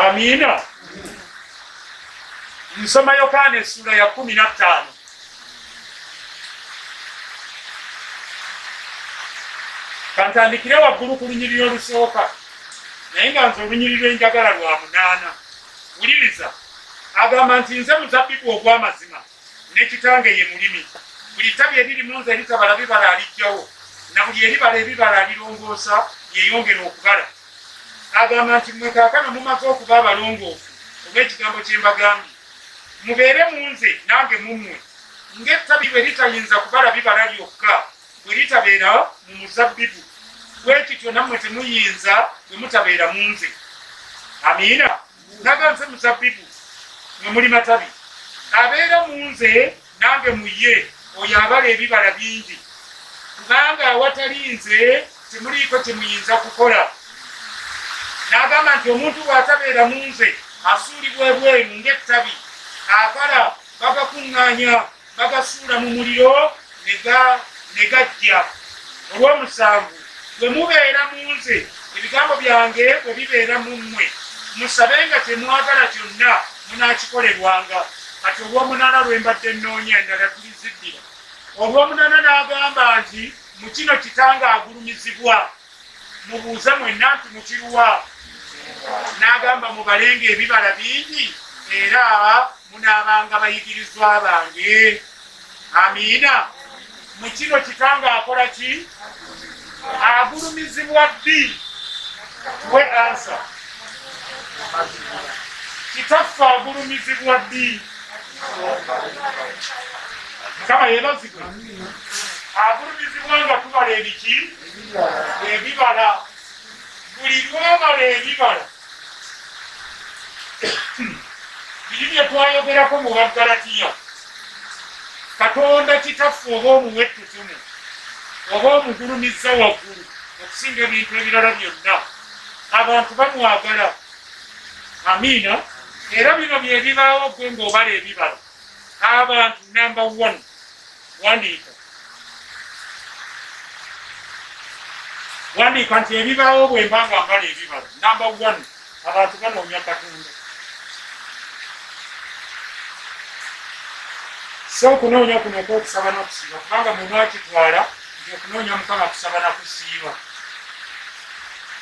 amiina nsoma Yokaana essula ya 15 kantandikire waggulu ku lunyiriri olusooka naye nga nze olunyiriri lwenjagala lwa 8 wuliriza agamba nti nze muzabbibu ogw'amazima ne kitange ye mulimi buli ttabi eririmu nze eritabala bibala alijjawo na buli eribala ebibala alirongoosa yeyongera okubala agamba nti mmwe kaakano mumaze okuba abalongoofu olw'ekigambo kye mbagambye mubeere mu nze nange mummwe ng'ettabi bwe litayinza kubala bibala lyokka bwe litabeera mu muzabbibu bwe kityo nammwe temuyinza bwe mutabeera mu nze. Amiina. Naga nze muzabbibu mwe muli matabi abeera mu nze nange mu ye oyo abala ebibala bingi kubanga awatali nze temuliiko kyemuyinza kukola. N'agamba nti omuntu bw'atabeera mu nze asuulibwa ebweru ng'ettabi akala bagakuŋŋaanya bagasuula mu muliro ne gajja. Olw'omusanvu bwe mubeera mu nze ebigambo byange bwe bibeera mu mmwe musabe nga temwagala kyonna munaakikolerwanga. Kati olw'omunaana lwe mbadde nnoonya endala tuliziddira. Olw'omunaana n'agamba nti mu kino kitange agulumizibwa mubuuze mwenna nti mukiruwa. N'agamba mubalenga ebibala bingi era munaabanga bayigirizwa bange. Amiina. Mu kino kitange akola ki? Agulumizibwa ddi? We ansa. Kitaffe agulumizibwa ddi? Mukama yeebazibwe. Agulumizibwa nga tubala ebiki? Ebibala. Buli lwabala ebibala biri bye twayogerako mu Baggalatiya. Katonda kitaffe oba omuwa ettutumu oba omugulumizza waggulu okusinga ebintu ebirala byonna abantu bamwagala. Amiina. Era bino bye bibaawo gwe ng'obala ebibala abantu number 1 wandiika nti ebibaawo bwe mbanga mbala ebibala number 1 abantu banoonya Katonda. So okunoonya kuno okwokusaba n'okusiiba kubanga muntu akitwala nti okunoonya Mukama kusaba na kusiiba.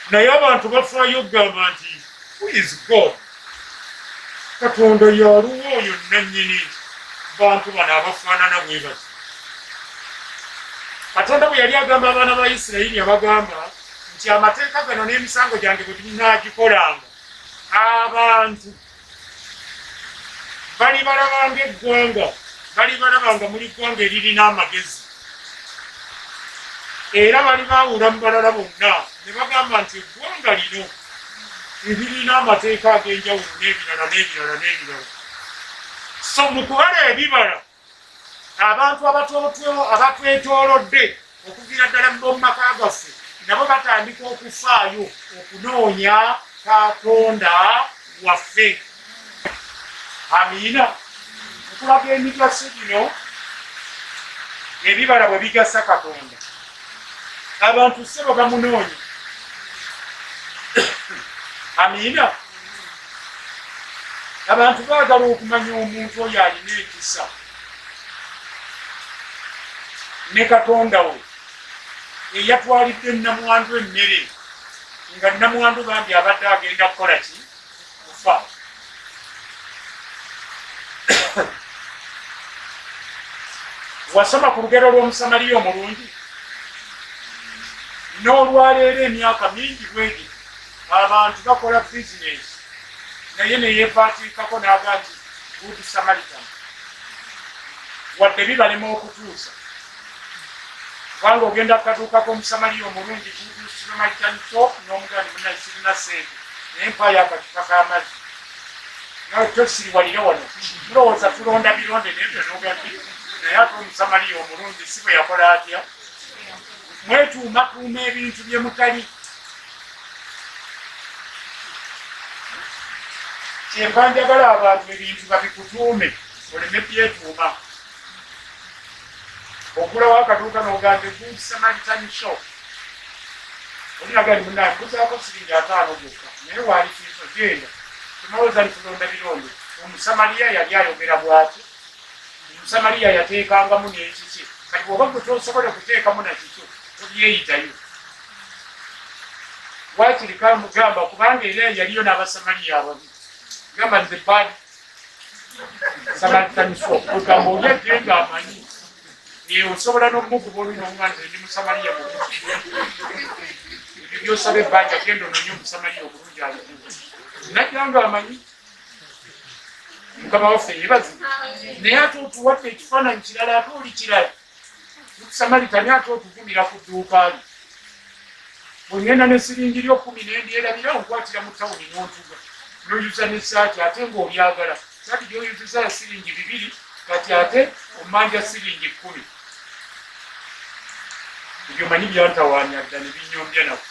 Naye abantu bafaayo okugamba nti who is God? Katonda yaluwa oyo nannyini bantu bano abafaanana bwe bati. Katonda bwe yali agamba abaana ba Isirayiri abagamba nti amateeka gano n'emisango gyange bwe tunaagikolanga abantu bali balabanga eggwanga bali balabanga muli ggwanga eririna amagezi era bali baawula mu balala bonna ne bagamba nti eggwanga lino ebirina amateeka ag'enjawulo n'ebirala n'ebirala n'ebirala. So mu kubala ebibala abantu abatwetoolodde okuviira ddala mu maka gaffe nabo batandika okufaayo okunoonya Katonda waffe. Amiina. Okulaga emigaso gino ebibala bwe bigasa Katonda abantu ssebo bamunoonya. Amiina. Abantu baagala okumanya omuntu oyo alina ekisa ne Katonda we eyatwalidde nnamwandu emmere nga nnamwandu bambi abadde agenda kukola ki? Kufa. Wasoma ku lugero lw'Omusamaliya omulungi n'olwaleero emyaka mingi bwegi abantu bakola bizinesi naye neyeepaatiikako n'aga nti Good Samaritan wadde bibalema okutuusa kubanga ogenda kukaduuka k'Omusamaliya omulungi Good Samaritan shop n'omugandi munaye sirina ssente naye mpaayo akacupa k'amazzi nawe tosiriwalira wano tulowooza tulonda bironde nebyo n'ogandi naye ate Omusamaliya omulungi si bwe yakola atya? Mwetuumatuuma ebintu bye mutali. Kyemba njagala abantu ebintu babikutuume oleme byetuuma. Ogulawo akaduuka n'ogamba Good Samaritan shop olinagali munaye kuzaako siringi 5 gyokka naye waali kintu genda tumawooza nitulonda bironde. Omusamaliya yali ayogera bw'ati. Omusamaliya yateekangamu n'ekiki kati bw'oba gwe tosobola kuteekamu nakikyo obyeyitayo wakirika mugamba kubanga era yaliyo n'abasamaliya ababiri gamba nze bad samaritanifo ogamba oli ajje ng'amanyi osobola n'omukuba olina omwanze ndi musamaliya bulungi ebyo byosaba ebbanja genda ononye omusamaliya obulungi alikuwa najja ng'amanyi mukama waffe yebazi naye ate otuwadde ekifaananyi kirala ate oli kirala samaritani ate otuvumira ku dduuka li bwengenda nesiringi lyo 10 nendyerabira onkwatira mu tawuni n'ontuga noyuza nesaati ate ng'olyagala saati gyoyuziza ya siringi 2 kati ate omanja siringi 10 ebyo manyi byantawaanya dda ne binyombya nako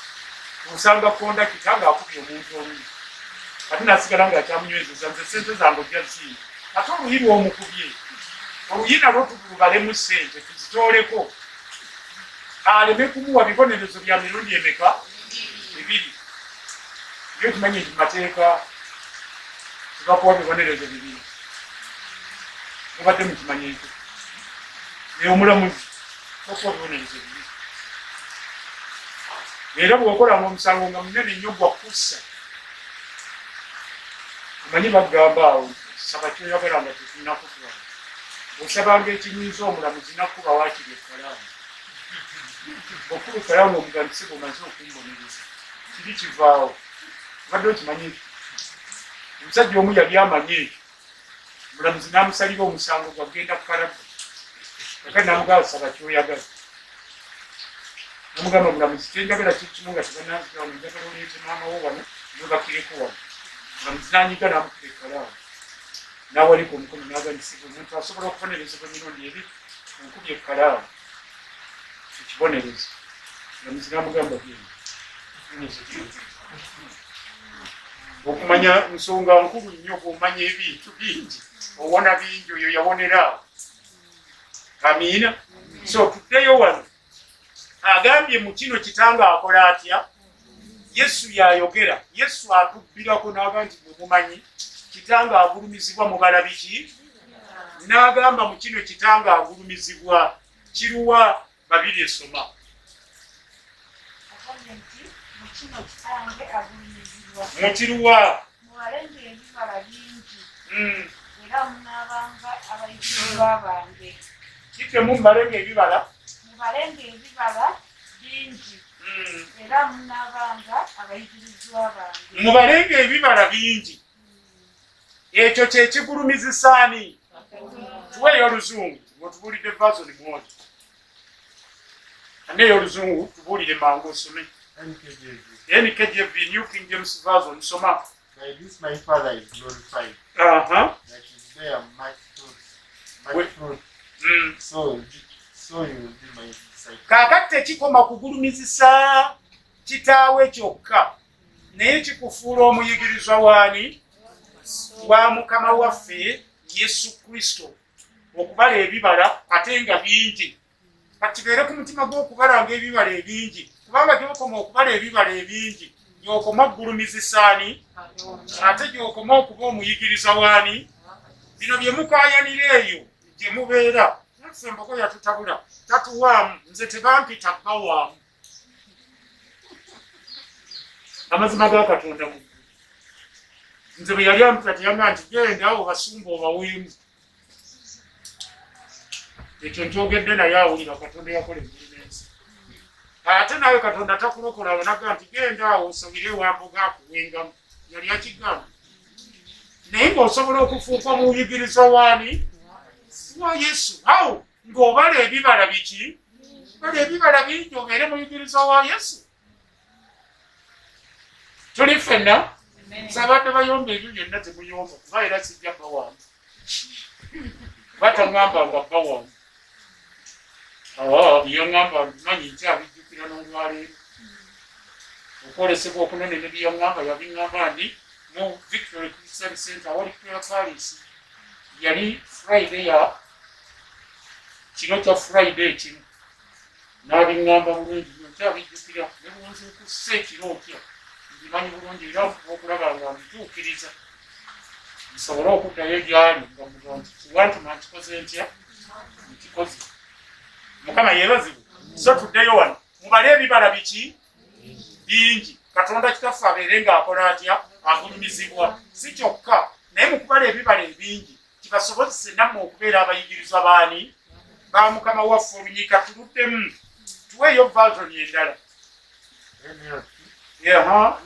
osanga kondakita ng'akubye omuntu oluyi ate nasigala ng'akyamunywezeza nze sente zange ojja ziina ate oluyi lw'omukubye oluyi nalwo tulubalemu sente tuzitooleko aleme kumuwa bibonerezo bya mirundi emeka 2 byo tumanyi nti mateeka tubakuwa bibonerezo 2 mubadde mukimanyi ekyo naye omulamuzi okuwa bibonerezo 2 era bw'okolanga omusango nga munene nnyo gwa kussa omanyi bagamba awo saba kyoyagala nga tetunakutwala osabanga ekinyinza omulamuzi nakuba waakiri ekkalaamu okuba ekkalaamu omugandise bw'omaze okumbonereza kiri kivaawo obadde okimanyi ekyo omusajja omu yali amanye ekyo omulamuzi n'amusalira omusango gwagenda kukalabba aka namugaba saba kyoyagala namugamba omulamuzi kyenjagala kikimu nga tebananzirawo njagala oleete maama wo wano nobakireko wano omulamuzi n'anyiga n'amukira ekkalaamu n'awaliko omukono n'aganyisibwa omuntu asobola okubonerezebwa emirundi 2 omukubye ekkalaamu ekibonerezo omulamuzi n'amugamba genda okumanya nsonga nkulu nnyo bw'omanya ebintu bingi owona bingi oyo yawoneraawo amiina so tuddeyo wano agambye mu kino kitanga akola atya yesu yayogera yesu atubbirako n'aga nti bwe mumanyi kitanga agulumizibwa mu balabiki n'agamba mu kino kitanga agulumizibwa kiruwa babiri esoma mu kiruwa kike mu mbalenga ebibala mubalenge ebibala bingi era munabanga abayigirizwa bange mubalenge ebibala bingi ekyo kyekigulumizisaani tuweeyo oluzungu otubulidde vasoni mwoja aneeyo oluzungu tubuulire mangu osome NKJV New King James Version soma by this my father is glorified that is there much fruit so you will be my disciple. Kakati tekikoma kugulumizisa kitaawe kyokka naye kikufuula omuyigirizwa waani wa mukama waffe Yesu Kristo okubala ebibala ate nga bingi kati kibeere ku mutima gw'okubalanga ebibala ebingi kubanga gyokoma okubala ebibala ebingi gyokoma okugulumizisaani ate gyokoma okuba omuyigiriza waani bino bye mukaayanira eyo gye mubeera naffe mbako yatutabula tatuwaamu nze tebampita bawaamu amazima ga Katonda mu nze bwe yali ampita teyamba nti genda obasumba obaweemu ekyo nkyogedde naye awulira Katonda yakola emirimu ensi ate nawe Katonda takulokola naga nti genda awo osabire wamboga akuwengamu yali akigamba naye ng'osobola okufuuka omuyigiriza waani wa Yesu awo ng'obala ebibala biki bala ebibala bingi obeere muyigiriza wa Yesu tuli ffenna sabadde bayomba ebyo byonna temuyomba kuba era sijja bawamba bataŋŋamba nga bawamba byeŋŋamba bimanyi nti abijjukira n'olwaleero okwolesebwa okunene ne byeŋŋamba yabiŋŋamba ndi mu Victory Christian Center awali Prayer Palace yali Friday ya kino kya Friday kimu n'abiŋŋamba bulungi nti abijjukira ne buwunzi okussa ekiro otya bimanyi bulungi era okulaba nga mbituukiriza nsobole okuddayo gyali nga muga nti kiwantuma nkikoze ntya nkikoze mukama yeebazibwe so tuddeyo wano mubale ebibala biki bingi katonda kitaffe abeere ng'akola atya agulumizibwa si kyokka naye mu kubala ebibala ebingi kibasobozese nammwe okubeera abayigirizwa baani ba mukama waffe olunyika tuluddemu tuweeyo version endala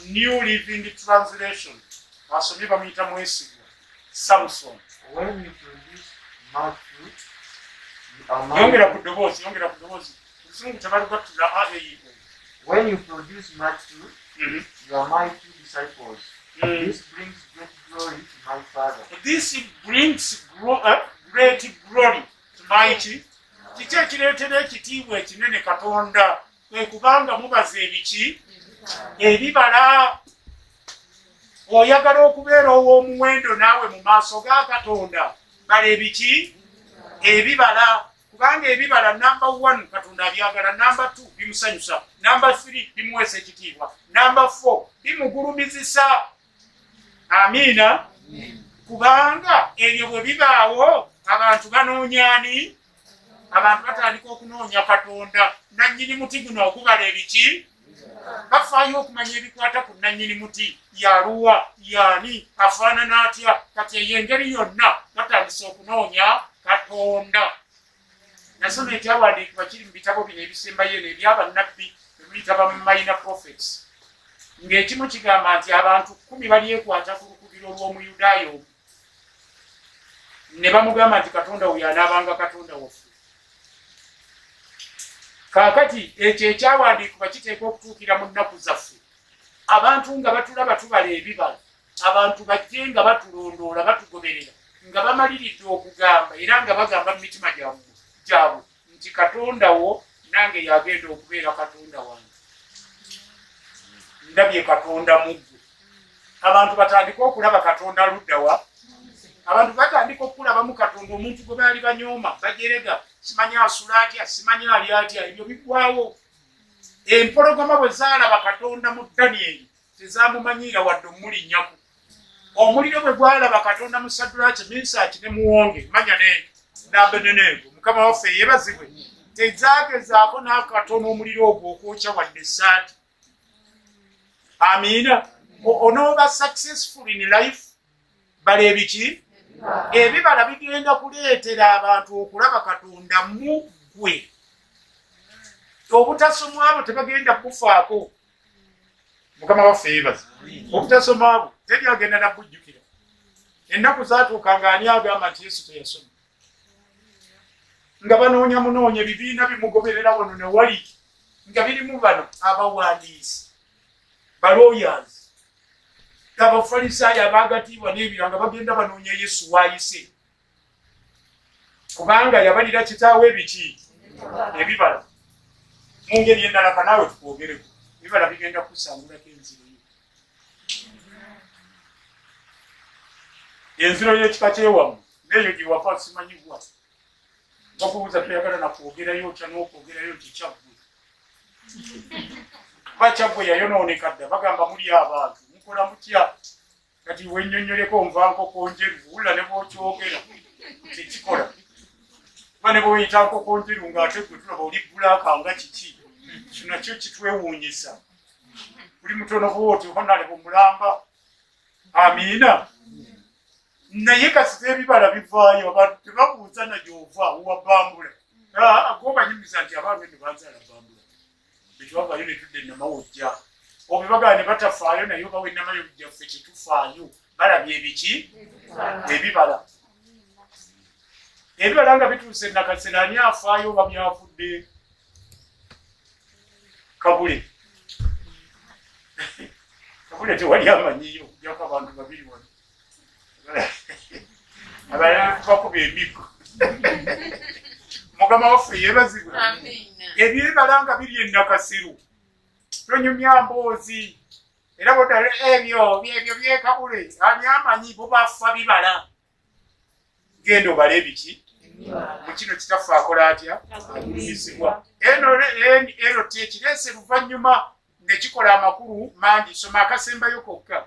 New Living Translation asomye bamuyita mwesigwa Samson yongera ku ddoboozi Lusungu tebalugattula aeio. When you produce much fruit, you are my two disciples. This brings great glory to my Father. This brings great glory to my Kiki ekireetera ekitiibwa ekinene Katonda kwe kubanga mubaza ebiki ebibala. Oyagala okubeera ow'omuwendo naawe mu maaso ga Katonda bala ebiki ebibala kubanga ebibala number 1 Katonda abyagala, number 2 bimusanyusa, number 3 bimuweesa ekitiibwa, number 4 bimugulumizisa. Amiina. Kubanga ebyo bwe bibaawo abantu banoonyaani, abantu batandika okunoonya Katonda. Nannyini muti guno ogubala ebiki bafaayo okumanya ebikwata ku nannyini muti yaluwa yaani afaanana atya. Kati eyo engeri yonna batandise okunoonya Katonda. Nasoma ekyawandiikibwa kiri mu bitabo bino ebisembayo eno ebyabannabbi ebiyita ba minor prophets ng'ekimu kigamba nti abantu 10 balyekwata ku lukubiro lw'omuyudaaya omu ne bamugamba nti Katonda oyo anaabanga Katonda waffe. Kaakati ekyo ekyawandiikibwa kiteekwa okutuukira mu nnaku zaffe. Abantu nga batulaba tubala ebibala, abantu bajje nga batulondoola batugoberera nga bamaliridde okugamba era nga bagamba mu mitima gyabwe nti Katonda wo nange yagenda okubeera Katonda wange. Ndabye Katonda muggo. Abantu batandika okulaba Katonda ludda wa. Abantu batandika okulabamu Katonda omuntu gwe baali banyooma bajerega simanyi asula atya simanyi ali atya. Ebyo biggwawo. Empologoma bwe zaalaba Katonda mu Danyeri tezaamumanyiira wadde omulinnyako. Omuliro bwe gwalaba Katonda mu Saddulaaki, Mesaki ne Muwonge manya n'Abedenego Mukama waffe yeebazibwe tezaagezaako n'akatono omuliro ogwo okwokya wadde essaati. Amiina. Onooba successful in life bala ebiki ebibala bigenda kuleetera abantu okulaba Katonda mu ggwe. Obutasoma abo tebagenda kufaako. Mukama waffe yeebazibwe. Obutasoma abo tebyagenda nabujjukira. Ennaku zaatuuka ng'ani agamba nti Yesu teyasoma. Nga banoonya munoonya ebibiina bimugoberera wano ne wali nga birimu bano abawandiisi balawyers abafalisaayo abaagatiibwa n'ebiranga bagenda banoonya Yesu waayise kubanga yabalira kitaawe ebiki ebibala. Mu ngeri endala kanaawe tukwogereko ebibala bigenda kusangulako enziro yo. Enziro y'ekika kyewamu n'eyo gyewafa simanyibwa. Bakubuuza toyagala nakwogerayo otya n'okwogerayo nti kyaggwe. Kuba kyaggwe yayonooneka dda bagamba muli abantu mukola mutya. Kati wennyonnyoleko nva nkoko njeru wulira ne bw'okyogera tekikola. Kuba ne bw'oyita nkoko njeru ng'ate gwe tulaba oli bbulaaka nga kiki. Kino nakyo kitwewuunyisa. Buli mutono bw'oti honale bw'omulamba. Amiina. Naye kasita ebibala bivaayo abantu tebabuuza na gy'ova owabambula. Gw'obanyumiza nti abange ne banzaala bambula. Betwavaayo ne tudde ennamawojja. Obibagala ne batafaayo naye oba w'ennamawojja ffe tetufaayo. Balabye ebiki? Ebibala. Ebibala nga bituuse nakasera ani afaayo oba byavudde? Kabule. Kabule tewali amanyiyo okugyako abantu babiri wano. Abalala tubakuba emiko. Mukama waffe yeebazibwe. Ebibala nga biri ennakasiru tonyumya mboozi era bodala ebyo byekabule ani amanyi bo bafa bibala. Genda obala ebiki mu kino kitaffe akola atya agulumizibwa. Eno tekireese luvannyuma ne kikola amakulu mangi. Soma akasembayo kokka.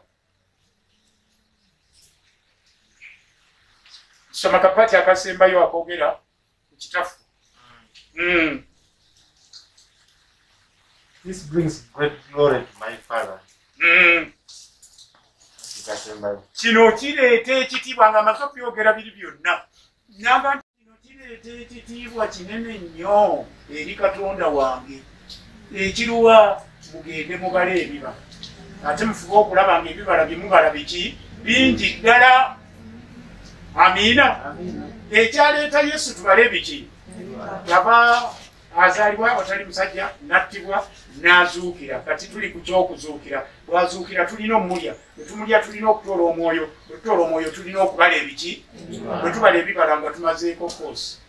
Soma kapati akasembayo akoogera ku kitaffe. This brings great glory to my Father. kino kireeta ekitiibwa nga amaze okwogera biri byonna namba nti kino kireeta ekitiibwa kinene nnyo eri Katonda wange ekiruwa mugende mubale ebibala ate mufube okulaba nga ebibala bye mubala biki bingi ddala. Amiina. Ekyaleeta Yesu tubale biki yaba azaalibwa watali musajja nattibwa n'azuukira. Kati tuli ku ky'okuzuukira. Bw'azuukira tulina omulya. Bwe tumulya tulina okutoola omwoyo. Bwe tutoola omwoyo tulina okubala ebiki. Bwe tubala ebibala nga tumazeeko koosi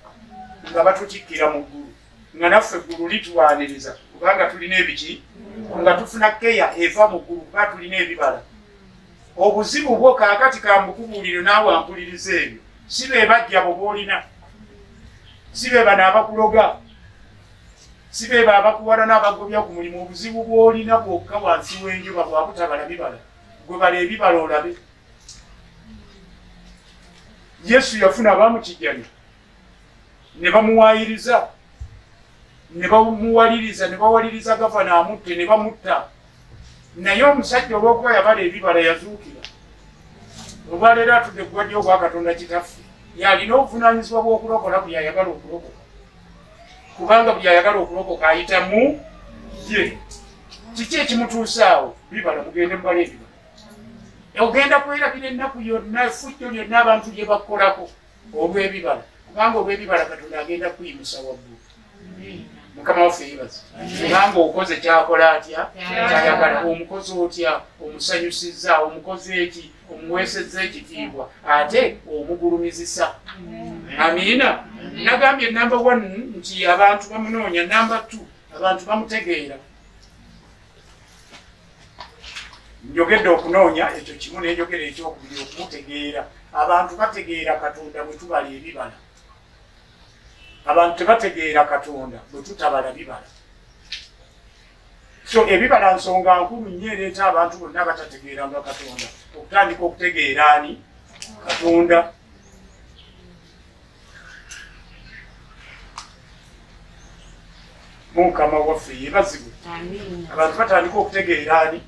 nga batukikkira mu ggulu nga naffe eggulu lituwaaniriza kubanga tulina ebiki nga tufuna keya eva mu ggulu kuba tulina ebibala. Obuzibu bwo kaakati kambukubuulire naawe ampuliriza ebyo si be bajja bo boolina si be bano abakuloga si be abakuwala n'abagobya ku mulimu. Obuzibu bw'olina bwokka wansi w'enjuba bwabutabala bibala gwe bala ebibala olabe. Yesu yafuna abamukijjanya ne bamuwaayiriza ne bamuwaliriza ne bawaliriza gavana amutte ne bamutta naye omusajja olw'okuba yabala ebibala yazuukira. Olwaleero atudde ku ggwajja ogwa Katonda kitaffe yalina obuvunaanyizibwa bw'okulokola buli ayagala okulokoka kubanga buli ayagala okulokoka ayita mu ye. Kiki ekimutuusaawo? Bibala mugende mubala ebibala. Ogenda kwerabira ennaku yonna effujjo lyonna abantu lye bakolako olw'ebibala kubanga olw'ebibala Katonda agenda kuyimusa waggulu. Mukama waffe yeebaze kubanga okoze kyakola atya kyayagala. Omukozi otya omusanyusizza omukozi eki omuweesezza ekitiibwa ate omugulumizisa. Amiina. Nagambye namba 1 nti abantu bamunoonya. Namba 2 abantu bamutegeera. Njogedde okunoonya ekyo kimu nenjogera ekyokubiri okumutegeera. Abantu bategeera Katonda bwe tubala ebibala. Abantu tebategeera Katonda bwe tutabala bibala. So ebibala nsonga nkulu nnyo ereeta abantu bonna batategeeranga Katonda okutandika okutegeera ani? Katonda. Mukama waffe yeebazibwe. Abantu batandika okutegeera ani?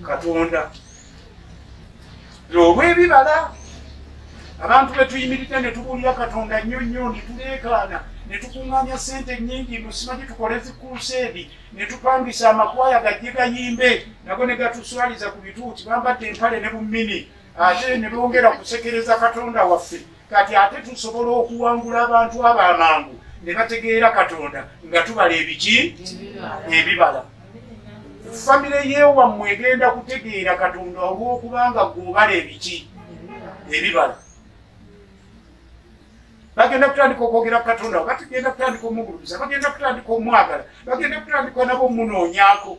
Katonda. Olw'ebibala abantu betuyimiridde ne tubuulira Katonda nnyo nnyo ne tuleekaana ne tukuŋŋaanya ssente nnyingi musimanyi tukole zikuuseedi ne tupangisa amakwaya gajje gayimbe nago ne gatuswaliza ku bituuti bambadde empale ne bumini ate ne bongera kusekereza Katonda waffe. Kati ate tusobola okuwangula abantu ab'amangu ne bategeera Katonda nga tubala ebiki? Ebibala. Famire yeewammwe egenda kutegeera Katonda olw'okubanga gw'obala ebiki? Ebibala. Bagenda kutandika okwogera Katonda bagenda kutandika omugulumiza bagenda kutandika omwagala bagenda kutandika nabo omunoonyaako.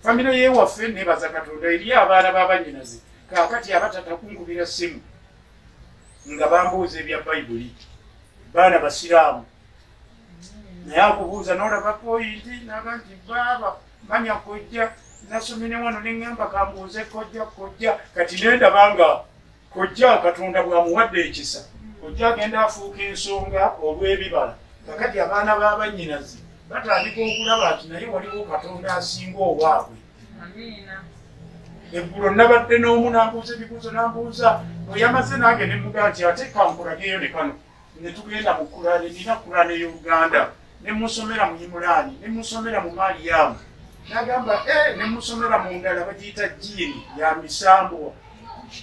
Famire yeewaffe neebaza Katonda eri abaana b'abannyinaze kaakati abatata kungubira ssimu nga bambuuza ebya Bayibuli baana basiraamu naye akubuuza n'olaba poyinti naga nti baaba manya kojja nasomine wano neŋŋamba kambuuze kojja kati nendabanga kojja Katonda bw'amuwadde ekisa kojja agenda afuuka ensonga olw'ebibala. Kakati abaana b'abannyinaze batandika okulaba nti naye waliwo Katonda asinga owaabwe. Eggulo nabadde n'omu nambuuza ebibuuzo nambuuza bwe yamaze nange ne mugaa nti ate kankulageyo ne kano ne tugenda mu Kulaani nina Kulaani ey'Oluganda ne musomera mu Imulaani ne musomera mu Maliyamu n'agamba ne musomera mu ndala bagiyita jiini ya misambo.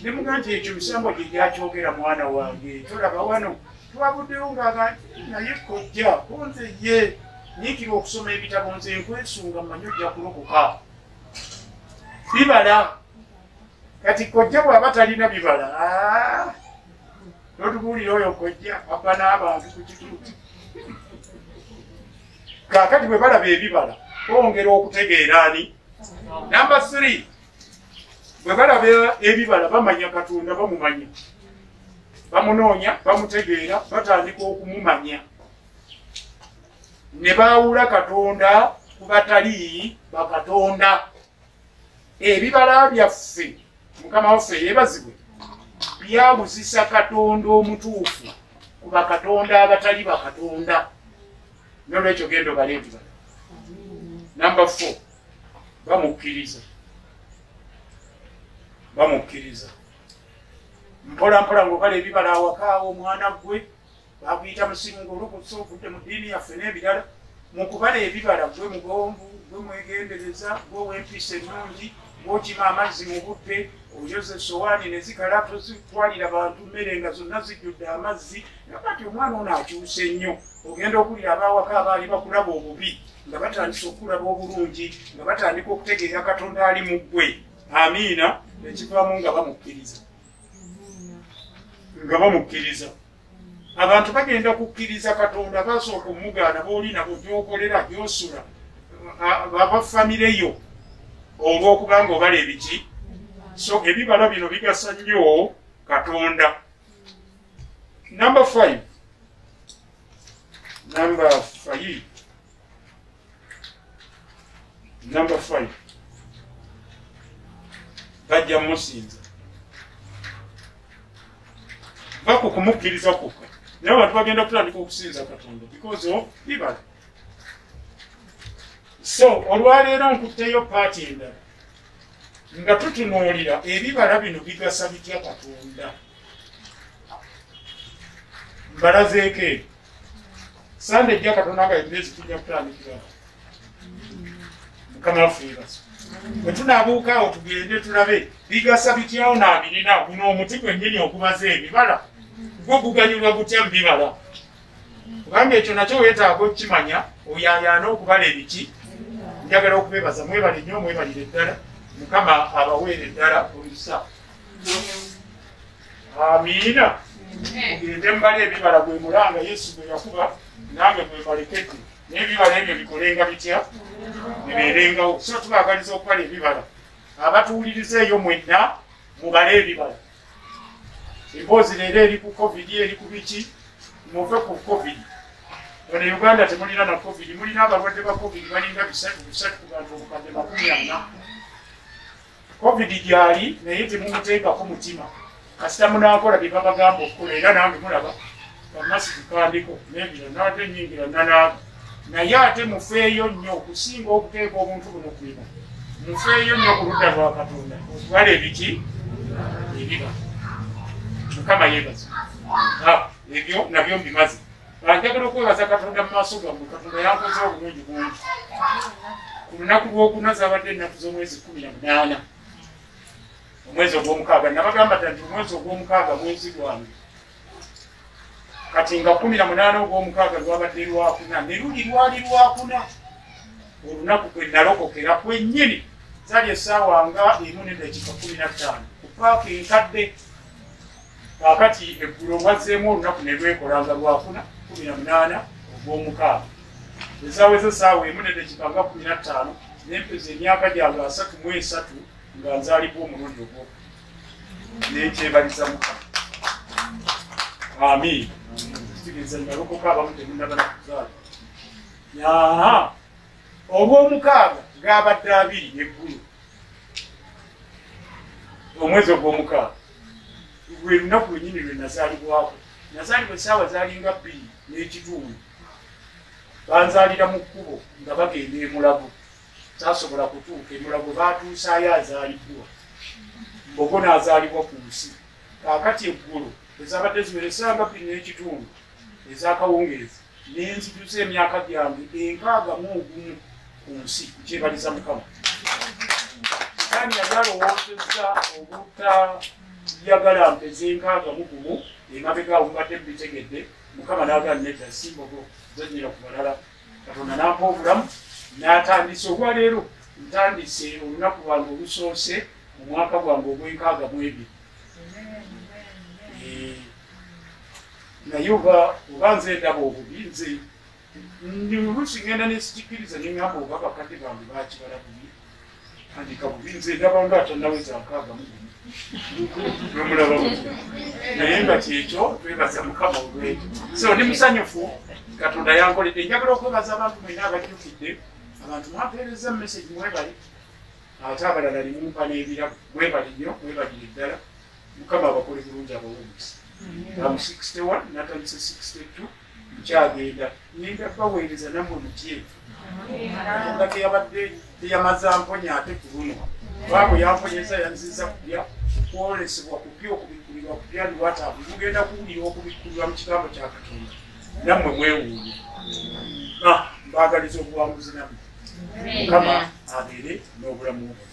Ne mugaa nti ekyo misambo gye gyakyogera mwana wange tolaba wano twabuddewo ng'aga naye kojja kunze ye nyiikira okusoma ebitabo nze nkwesunga mmanyi ojja kulokoka. Bibala. Kati kojja bw'aba talina bibala notubuulira oyo kojja aba n'abantu ku kituuti. Kaakati bwe balaba ebibala bongera okutegeera ani? Namba 3 bwe balaba ebibala bamanya Katonda bamumanya bamunoonya bamutegeera batandika okumumanya ne baawula Katonda ku batali bakatonda. Ebibala byaffe Mukama waffe yeebazibwe byabuzisa Katonda omutuufu ku bakatonda abatali bakatonda. Nolwekyo genda obala ebibala. Namba 4 bamukkiriza. bamukkiriza mpola mpola ng'obala ebibala awakaawo omwana gwe bakuyita musimu ng'olukusa okudde mu ddiini yaffe n'ebirala mu kubala ebibala gwe mugonvu gwe mwegendereza gwe ow'empisa ennungi gw'okima amazzi mu budde oyoza essowaani ne zikala tozitwalira bantu mmere nga zonna zijjudde amazzi nakati omwana ono akyuse nnyo ogenda okulira abaawaka abaali bakulaba obubi nga batandika okulaba obulungi nga batandika okutegeera katonda ali mu ggwe amiina ekivaamu nga bamukkiriza abantu bagenda kukkiriza katonda basooka omugaana boolina bwogyokolera gyosula abafamire yo olw'okuba nga obala ebiki so ebibala bino bigasa nnyo katonda. Number 5 bajja musinza bako kumukkiriza kokka naye abantu bagenda kutandika okusinza katonda because of bibala. So olwaleero nkutteyo paati endala nga tutunuulira ebibala bino bigasa bitya katonda. Mbalazeeko eri sande ejja katonda nga ebirezi tujja kutandikira mukama waffe yebaso bwe tunaabuuka awo tugende tulabe bigasa bityawo naabirina guno omuti gwennyini okubaza ebibala gwo guganyulwa gutya mu bibala kubanga ekyo nakyo weetaaga okukimanya oyaayaana okubala ebiki. Njagala okubebaza mwebale nnyo mwebalire eddala mukama abaweere eddala olusa amiina. Mugende mbala ebibala gwe mulanga Yesu gwe yakuba nange gwe mbalekete n'ebibala ebyo bikolenga bitya bibeerengawo. So tubaagaliza okubala ebibala abatuwuliriza eyo mwenna mubale ebibala. Emboozi leero eri ku covid eri ku biki muve ku covid. Wano Uganda temulina na covid mulina abalwadde ba covid balinga 3 ku bantu obukadde 40. Covid gyali naye temumuteekako mutima kasita munaakola bye babagamba okukola era nange mulaba bamasiki kandiko nebira nate nyingira nanaaga naye ate mufeeyo nnyo okusinga okuteeka obuntu buno kwima mufeeyo nnyo ku ludda lwa katonda okubala ebiki ebiba mukama yeebaza ebyo nabyo mbimaze. Njagala okwebaza katonda mu maaso gammwe katonda yankozeho obulungi bungi ku lunaku lwokuna zabadde ennaku z'omwezi 18 omwezi ogw'omukaaga nabagamba nti omwezi ogw'omukaaga mwezi gwange kati nga 18 ogw'omukaaga lwabadde lwakuna ne luli lwali lwakuna olunaku kwe nalokokera kwennyini zali essaawa nga 1:15 ku paaka enkadde kakati eggulo bwazzeemu olunaku ne lwekolanga lwakuna 18 ogw'omukaaga ezaweza essaawa 1:15 nempeza emyaka gyange 33 nga nzaalibwa omulundi ogwo nekyebaliza mukama amiina. Kitegeeza nalokoka abamu temunnabana kuzaala ogw'omukaaga gaabadde 2 eggulu omwezi ogw'omukaaga lwe lunaku lwennyini lwe nazaalibwako. Nazaalibwa essaawa zaalinga 2 n'ekitundu banzaalira mu kkubo nga bagenda emulago tasobola kutuuka emulago baatuusaayo azaalibwa mbogo n'azaalibwa ku nsi. Kaakati eggulu ezabadde ziweresanga 2 n'ekitundu ez'akawungeezi n'enzijuza emyaka gyange 61 ku nsi nkyebaliza mukama. Kandi yali alowoozezza obutayagala mpeze 61 emabega awo mbadde mbitegedde mukama n'agala nedda simbogo zanyira ku balala katonda n'ampa obulamu n'atandise olwaleero ntandise olunaku lwange olusoose mu mwaka gwange ogw'62. Naye oba nze ndaba obubi nze ndi oluusi ngenda nesikikiriza neŋŋamba oba bakadde bange bakibala bubi andika bubi nze ndaba nga atannaweza 61 nomulaba naye nga kyekyo twebaza mukama olwekyo. So ndi musanyufu katonda yankoledde. Njagala okwebaza abantu mwena abajjukidde abantu mwampeereza message mwebali ate abalala limumpa n'ebirabo mwebali nnyo mwebalire ddala mukama abakole bulungi abawomukisa. 61 natandise 62 nkyagenda ngenda baweereza nammwe mutye katonda teyabadde teyamaza mponya ate ku luno bwabwe yamponyeza yanziza kulya kwolesebwa kupya okubikkulirwa kupya ndiwataabu mugenda kuwulira okubikkulirwa mu kigambo kya Katonda nammwe mwewuunye mbaagaliza obuwanguzi nammwe Mukama abeere n'obulamu obwo